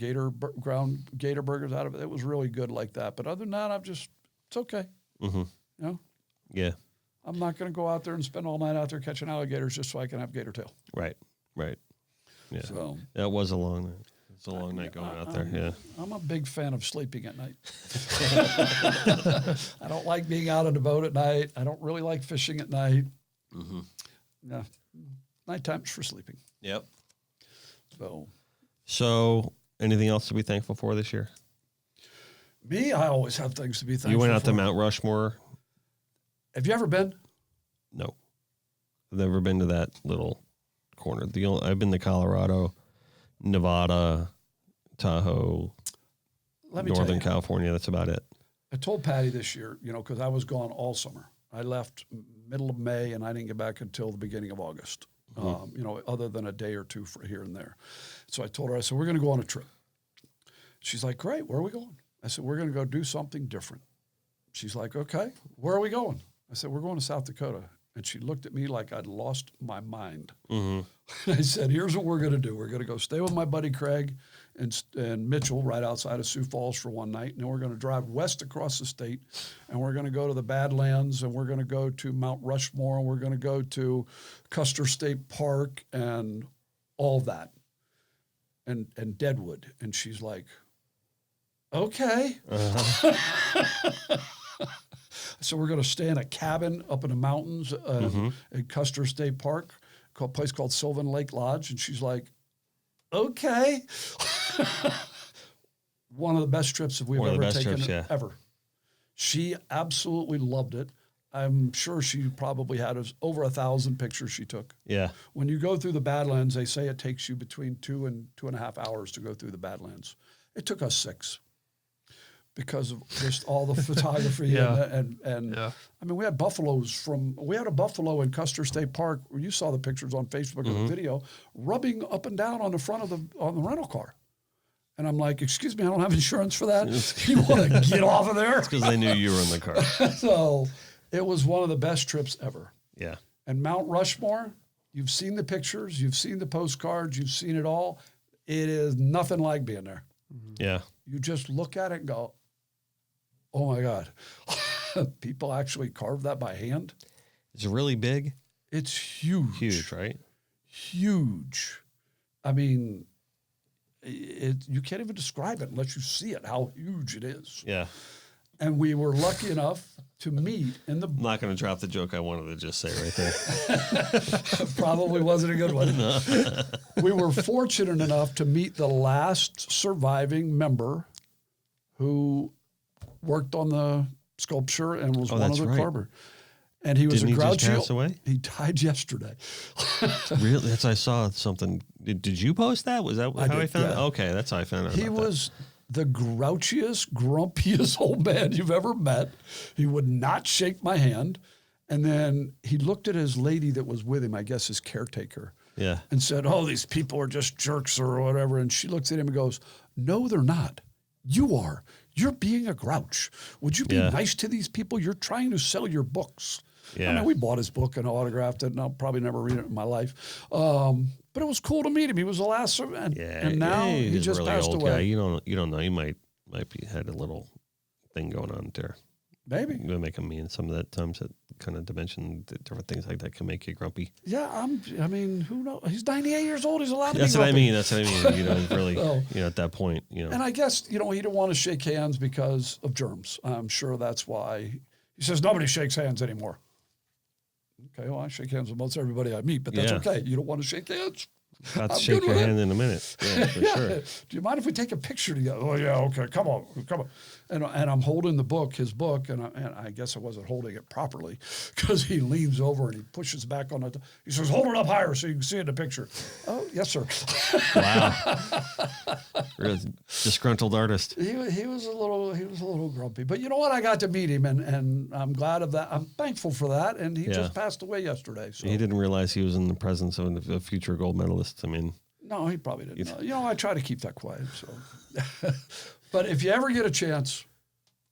ground gator burgers out of it. It was really good like that. But other than that, it's okay.
Yeah.
I'm not going to go out there and spend all night out there catching alligators just so I can have gator tail.
Right. Yeah.
So
that was a long night. It's a long night going out there. Yeah.
I'm a big fan of sleeping at night. I don't like being out on the boat at night. I don't really like fishing at night. Yeah. Nighttime's for sleeping.
Yep.
So
anything else to be thankful for this year?
Me, I always have things to be thankful for.
You went out to Mount Rushmore?
Have you ever been?
No. I've never been to that little corner. I've been to Colorado, Nevada, Tahoe, Northern California. That's about it.
I told Patty this year, because I was gone all summer. I left middle of May, and I didn't get back until the beginning of August, other than a day or two for here and there. So I told her, I said, we're going to go on a trip. She's like, great, where are we going? I said, we're going to go do something different. She's like, okay, where are we going? I said, we're going to South Dakota. And she looked at me like I'd lost my mind. I said, here's what we're going to do. We're going to go stay with my buddy Craig and Mitchell right outside of Sioux Falls for one night. And then we're going to drive west across the state. And we're going to go to the Badlands. And we're going to go to Mount Rushmore. And we're going to go to Custer State Park and all that. And Deadwood. And she's like, okay. So we're going to stay in a cabin up in the mountains at Custer State Park, a place called Sylvan Lake Lodge. And she's like, okay. One of the best trips we've ever taken ever. She absolutely loved it. I'm sure she probably had over 1,000 pictures she took.
Yeah.
When you go through the Badlands, they say it takes you between 2 and 2.5 hours to go through the Badlands. It took us 6. Because of just all the photography and I mean, we had a buffalo in Custer State Park where you saw the pictures on Facebook or the video rubbing up and down on the front of the rental car. And I'm like, excuse me, I don't have insurance for that. You want to get off of there?
It's because they knew you were in the car.
So it was one of the best trips ever.
Yeah.
And Mount Rushmore, you've seen the pictures, you've seen the postcards, you've seen it all. It is nothing like being there.
Yeah.
You just look at it and go, oh my God, people actually carved that by hand?
Is it really big?
It's huge.
Huge, right?
Huge. I mean, you can't even describe it unless you see it, how huge it is.
Yeah.
And we were lucky enough to meet in the...
I'm not going to drop the joke I wanted to just say right there.
Probably wasn't a good one. No. We were fortunate enough to meet the last surviving member who worked on the sculpture and was one of the carver. And he was a grouchy.
Didn't he just pass away?
He died yesterday.
Really? I saw something. Did you post that? Was that how I found it? Okay, that's how I found out.
He was the grouchiest, grumpiest old man you've ever met. He would not shake my hand. And then he looked at his lady that was with him, I guess his caretaker.
Yeah.
And said, oh, these people are just jerks or whatever. And she looks at him and goes, no, they're not. You are. You're being a grouch. Would you be nice to these people? You're trying to sell your books.
Yeah.
I mean, we bought his book and autographed it, and I'll probably never read it in my life. But it was cool to meet him. He was the last survivor, and now he just
really
passed
old
away.
Guy. You don't know. He might had a little thing going on there.
Maybe.
You make them mean some of that times that kind of dimension, different things like that can make you grumpy.
Yeah, I mean, who knows? He's 98 years old. He's allowed to
That's
be
what I
grumpy.
mean. That's what I mean. You know, really,
Well,
at that point,
And I guess, he didn't want to shake hands because of germs. I'm sure that's why. He says nobody shakes hands anymore. Okay, well, I shake hands with most everybody I meet, but that's
Yeah.
okay. You don't want to shake hands?
about to
I'm
shake
good
your
with it.
hand in a minute. Yeah, for sure.
Do you mind if we take a picture together? Oh, yeah, okay, come on. And I'm holding his book, and I guess I wasn't holding it properly because he leans over and he pushes back on it. He says, hold it up higher so you can see it in the picture. Oh, yes, sir.
Wow. Real disgruntled artist.
He was a little grumpy. But you know what? I got to meet him, and I'm glad of that. I'm thankful for that, and he just passed away yesterday. So.
He didn't realize he was in the presence of a future gold medalist. I mean,
No, he probably didn't know. I try to keep that quiet. So, but if you ever get a chance,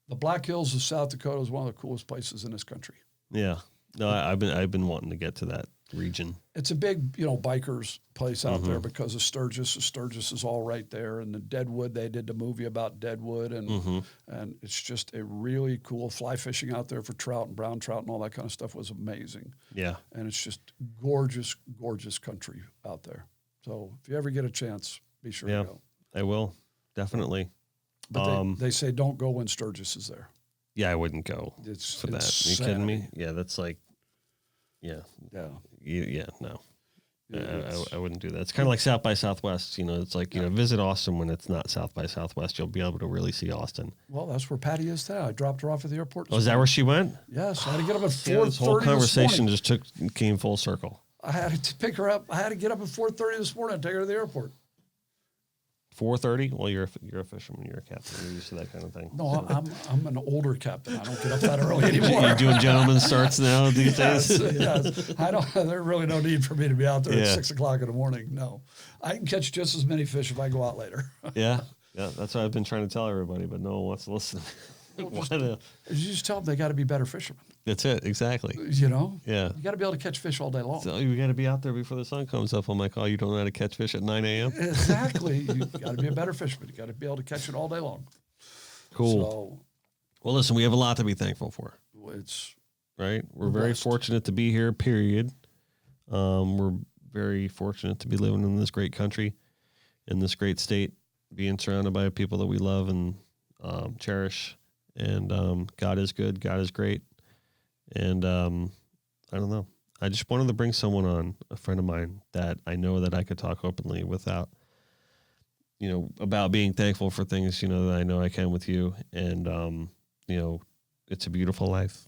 the Black Hills of South Dakota is one of the coolest places in this country.
yeah. No, I've been wanting to get to that region.
It's a big, bikers place out there because of Sturgis. Sturgis is all right there, and the Deadwood. They did the movie about Deadwood, and it's just a really cool fly fishing out there for trout and brown trout and all that kind of stuff was amazing.
Yeah.
And it's just gorgeous, gorgeous country out there. So if you ever get a chance, be sure to go.
I will. Definitely.
But they say don't go when Sturgis is there.
Yeah, I wouldn't go
It's
for that. Are you
insanity.
kidding me? Yeah, that's like, yeah.
Yeah.
No.
Yeah,
I wouldn't do that. It's kind of like South by Southwest. It's like, visit Austin when it's not South by Southwest. You'll be able to really see Austin.
Well, that's where Patty is now. I dropped her off at the airport.
Oh, is that where she went?
Yes, I had to get up at 4:30
Yeah, this whole conversation
this morning.
just came full circle.
I had to pick her up. I had to get up at 4:30 this morning and take her to the airport.
4:30? Well, you're a fisherman. You're a captain. You're used to that kind of thing.
No, I'm an older captain. I don't get up that early anymore.
You're doing gentleman starts now these days?
Yes. There's really no need for me to be out there at
Yeah.
6 o'clock in the morning. No, I can catch just as many fish if I go out later.
Yeah. That's what I've been trying to tell everybody, but no one wants to listen.
You just tell them they got to be better fishermen.
That's it. Exactly.
Yeah.
Yeah.
You got to be able to catch fish all day long.
So you got to be out there before the sun comes up. I'm like, oh, you don't know how to catch fish at 9 a.m.?
Exactly. You got to be a better fisherman. You got to be able to catch it all day long.
Cool. Well, listen, we have a lot to be thankful for,
So it's
right? We're very
blessed.
fortunate to be here, period. We're very fortunate to be living in this great country, in this great state, being surrounded by people that we love and cherish. And God is good. God is great. And I don't know. I just wanted to bring someone on, a friend of mine, that I know that I could talk openly without, about being thankful for things, that I know I can with you. And, it's a beautiful life.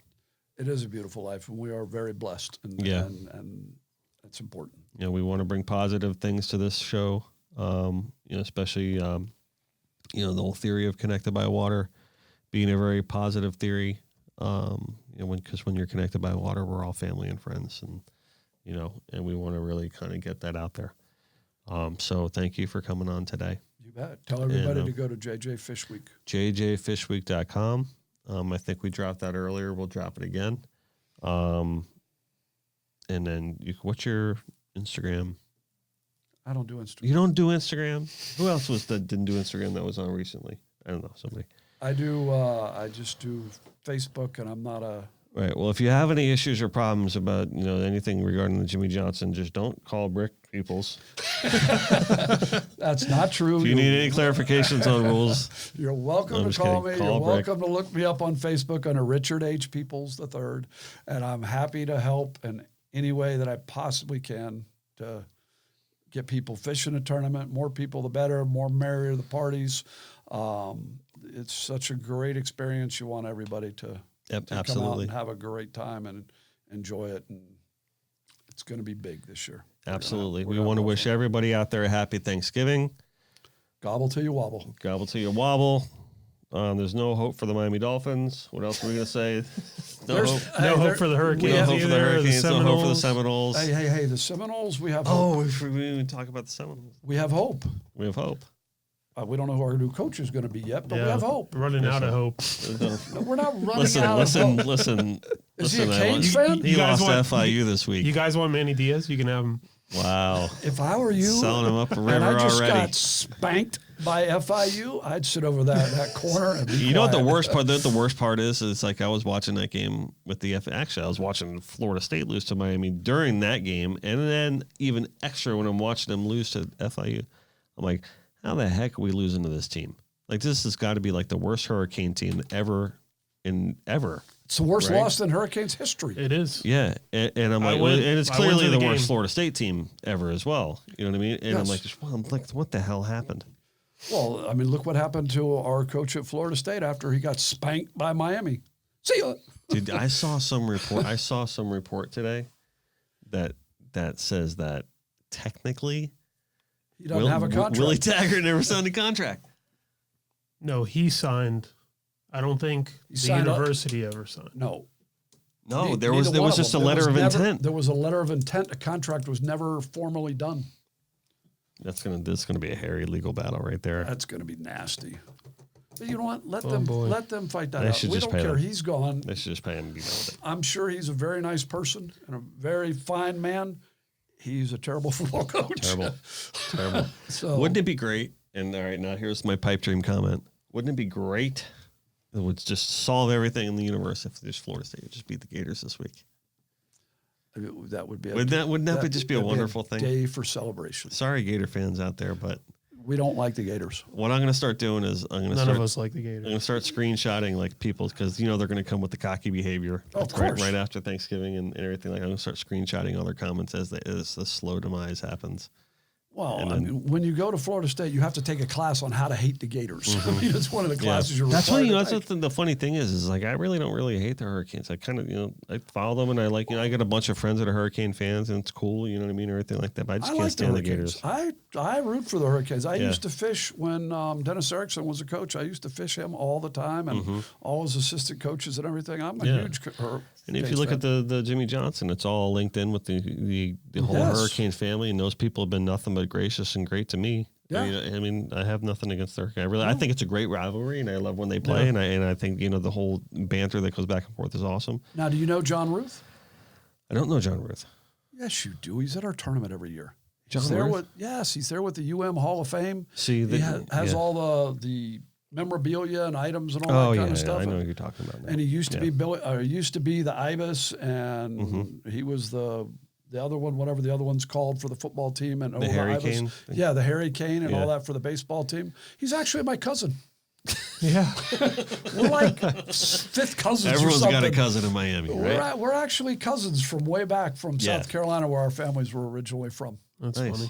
It is a beautiful life, and we are very blessed. And,
Yeah.
and that's important.
We want to bring positive things to this show, especially, the whole theory of connected by water being a very positive theory. Because when you're connected by water, we're all family and friends, and and we want to really kind of get that out there. So thank you for coming on today.
You bet. Tell everybody to go to JJ Fish Week.
jjfishweek.com. I think we dropped that earlier. We'll drop it again. And then what's your Instagram?
I don't do Instagram.
You don't do Instagram? Who else didn't do Instagram that was on recently? I don't know, somebody.
I do. I just do Facebook, and I'm not a.
Right. Well, if you have any issues or problems about anything regarding the Jimmy Johnson, just don't call Bric Peeples.
That's not true.
If you need any clarifications on rules,
You're welcome
I'm
to
just
call
kidding.
me.
Call
You're
Bric.
welcome to look me up on Facebook under Richard H. Peeples III, and I'm happy to help in any way that I possibly can to get people fishing a tournament. More people, the better. More merrier the parties. It's such a great experience. You want everybody to come out
absolutely.
and have a great time and enjoy it. And it's going to be big this year.
Absolutely.
We're
We
gonna
want to
have
wish
fun.
everybody out there a happy Thanksgiving.
Gobble till you wobble.
Gobble till you wobble. There's no hope for the Miami Dolphins. What else are we going to say? No hope.
No hope for the Hurricanes.
No hope for the
either, or
Hurricanes. No hope for the
Seminoles.
Seminoles.
Hey, the Seminoles, we have hope.
Oh, we didn't even talk about the Seminoles.
We have hope.
We have hope.
We don't know who our new coach is going to be yet, but we
Yeah,
have hope.
running out of hope.
No, we're not running
Listen,
out of hope.
listen.
Is he a
I
Canes
want-
fan?
He
You guys
lost
want-
to FIU this week.
You guys want Manny Diaz? You can have him.
Wow.
If I were you,
Selling them up a river
and I just
already.
got spanked by FIU, I'd sit over that corner and be
You know what the
quiet.
worst part? The worst part is like I was watching that game with the Actually, I was watching Florida State lose to Miami during that game, and then even extra when I'm watching them lose to FIU. I'm like, how the heck are we losing to this team? Like this has got to be like the worst Hurricane team ever.
It's the worst loss in Hurricanes history.
It is.
Yeah, and I'm like, and it's clearly the worst Florida State team ever as well. You know what I mean? And I'm like, what the hell happened?
Well, I mean, look what happened to our coach at Florida State after he got spanked by Miami. See ya.
Dude, I saw some report today that says that technically
He doesn't have a contract.
Willie Taggart never signed a contract.
No, he signed. I don't think the university ever signed.
No.
There was just a letter of intent.
There was a letter of intent. A contract was never formally done.
That's gonna be a hairy legal battle right there.
That's gonna be nasty. But you know what? Let them fight that
They
out.
should
We
just
don't
pay
care.
them.
He's gone.
They should just pay him to be done with it.
I'm sure he's a very nice person and a very fine man. He's a terrible football coach.
Terrible.
So
Wouldn't it be great? And all right, now here's my pipe dream comment. Wouldn't it be great? It would just solve everything in the universe if just Florida State would just beat the Gators this week.
that would be
Wouldn't that just be a wonderful thing?
Day for celebration.
Sorry, Gator fans out there, but
We don't like the Gators.
what I'm going to start doing is
None of us like the Gators.
I'm going to start screenshotting like people because they're going to come with the cocky behavior.
Oh, of course.
Right after Thanksgiving and everything. Like I'm going to start screenshotting all their comments as the slow demise happens.
Well, I mean, when you go to Florida State, you have to take a class on how to hate the Gators. I mean, it's one of the classes you're
That's
required
what
to take.
that's what the funny thing is like I really don't really hate the Hurricanes. I kind of I follow them and I like I got a bunch of friends that are Hurricane fans and it's cool, you know what I mean, or everything like that. But I just
I
can't
like the
stand the
Hurricanes.
Gators.
I root for the Hurricanes. I used to fish when Dennis Erickson was a coach. I used to fish him all the time and all his assistant coaches and everything. I'm a huge
And if you look at the Jimmy Johnson, it's all linked in with the whole Hurricane family, and those people have been nothing but gracious and great to me.
Yeah.
I mean, I have nothing against the Hurricane. I think it's a great rivalry, and I love when they play, and I think the whole banter that goes back and forth is awesome.
Now, do you know John Ruth?
I don't know John Ruth.
Yes, you do. He's at our tournament every year.
John
He's there
Ruth?
he's there with the Hall of Fame.
See,
he has all the memorabilia and items and all that kind of stuff.
I know what you're talking about now.
And he used to be used to be the Ibis, and he was the other one, whatever the other one's called for the football team, and
The Harry Cane?
Yeah, the Harry Cane and
Yeah.
all that for the baseball team. He's actually my cousin.
Yeah.
We're like fifth cousins.
Everyone's
or something.
got a cousin in Miami, right?
We're actually cousins from way back from South Carolina, where our families were originally from.
That's
Nice.
funny.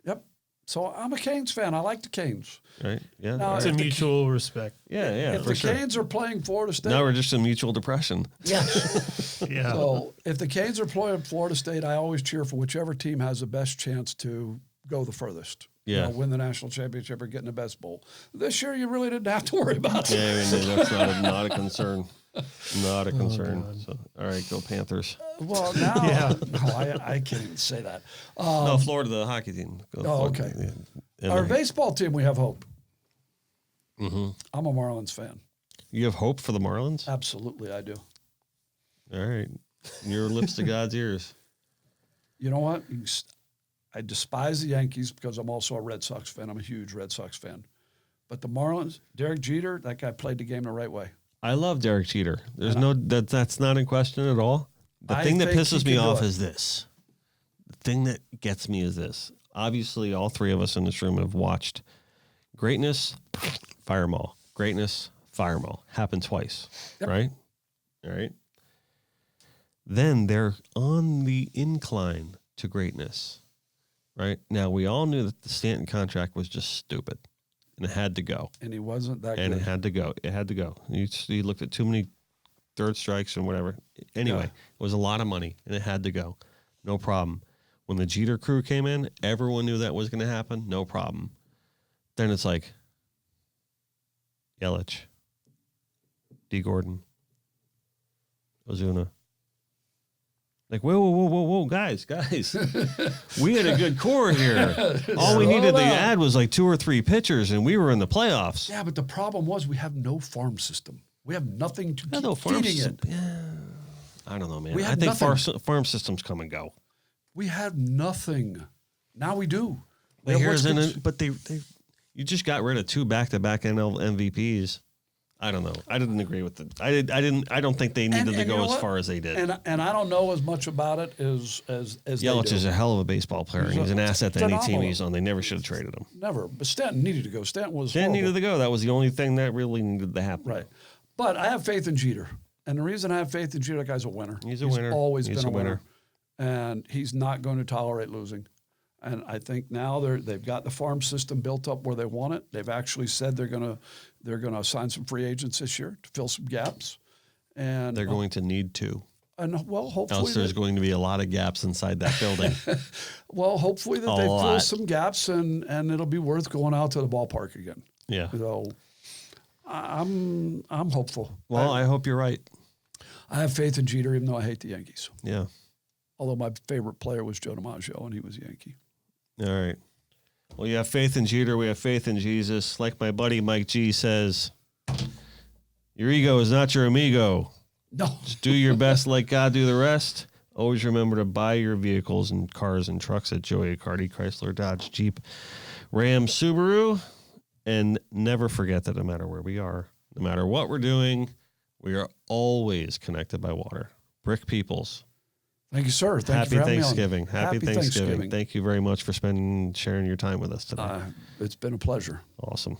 Yep. So I'm a Canes fan. I like the Canes.
Right? Yeah.
Now,
It's
right.
a mutual respect.
Yeah,
if
for
the
sure.
Canes are playing Florida State,
Now we're just in mutual depression.
Yeah.
so if the Canes are playing Florida State, I always cheer for whichever team has the best chance to go the furthest.
Yeah.
Win the national championship or get in the best bowl. This year, you really didn't have to worry about it.
Yeah, I mean, that's not a concern. Not a concern. So, all right, go Panthers.
Well, now, no, I can't even say that.
No, Florida, the hockey team. Go Florida.
okay.
Yeah. And
Our
the-
baseball team, we have hope. I'm a Marlins fan.
You have hope for the Marlins?
Absolutely, I do.
All right. Your lips to God's ears.
You know what? I despise the Yankees because I'm also a Red Sox fan. I'm a huge Red Sox fan. But the Marlins, Derek Jeter, that guy played the game the right way.
I love Derek Jeter. There's that's not in question at all. The
I
thing that
think
pisses
he
me
can do
off
it.
is this. The thing that gets me is this. Obviously, all three of us in this room have watched greatness, fire 'em all. Greatness, fire 'em all. Happened twice, right? All right. Then they're on the incline to greatness, right? Now, we all knew that the Stanton contract was just stupid, and it had to go.
And he wasn't that
And
good.
it had to go. It had to go. He looked at too many third strikes and whatever. Anyway, it was a lot of money, and it had to go. No problem. When the Jeter crew came in, everyone knew that was going to happen. No problem. Then it's like Yelich, D. Gordon, Ozuna. Like, whoa, guys. We had a good core here. All we needed to add was like 2 or 3 pitchers, and we were in the playoffs.
Yeah, but the problem was we have no farm system. We have nothing to keep
No farm
feeding
system.
it.
Yeah. I don't know, man.
We
I
had
think
nothing.
farm systems come and go.
We had nothing. Now we do.
But you just got rid of 2 back-to-back NL MVPs. I don't know. I didn't agree with it. I don't think they needed to go as far as they did.
And I don't know as much about it as
Yelich is a hell of a baseball player. And he's an asset to any team he's on. They never should have traded him.
Never. But Stanton needed to go. Stanton
needed to go. That was the only thing that really needed to happen.
Right. But I have faith in Jeter. And the reason I have faith in Jeter, that guy's a winner.
He's a winner.
Always been a winner. And he's not going to tolerate losing. And I think now they've got the farm system built up where they want it. They've actually said they're gonna sign some free agents this year to fill some gaps. And
they're going to need to.
And well, hopefully
else there's going to be a lot of gaps inside that building.
Well, hopefully that they fill some gaps and it'll be worth going out to the ballpark again.
Yeah.
So I'm hopeful.
Well, I hope you're right.
I have faith in Jeter, even though I hate the Yankees.
Yeah.
Although my favorite player was Joe DiMaggio, and he was a Yankee.
All right. Well, you have faith in Jeter. We have faith in Jesus. Like my buddy Mike G says, your ego is not your amigo.
No.
Just do your best, let God do the rest. Always remember to buy your vehicles and cars and trucks at Joey Accardi, Chrysler, Dodge, Jeep, Ram, Subaru. And never forget that no matter where we are, no matter what we're doing, we are always connected by water. Bric Peeples.
Thank you, sir.
Happy Thanksgiving. Happy Thanksgiving. Thank you very much for sharing your time with us today.
It's been a pleasure.
Awesome.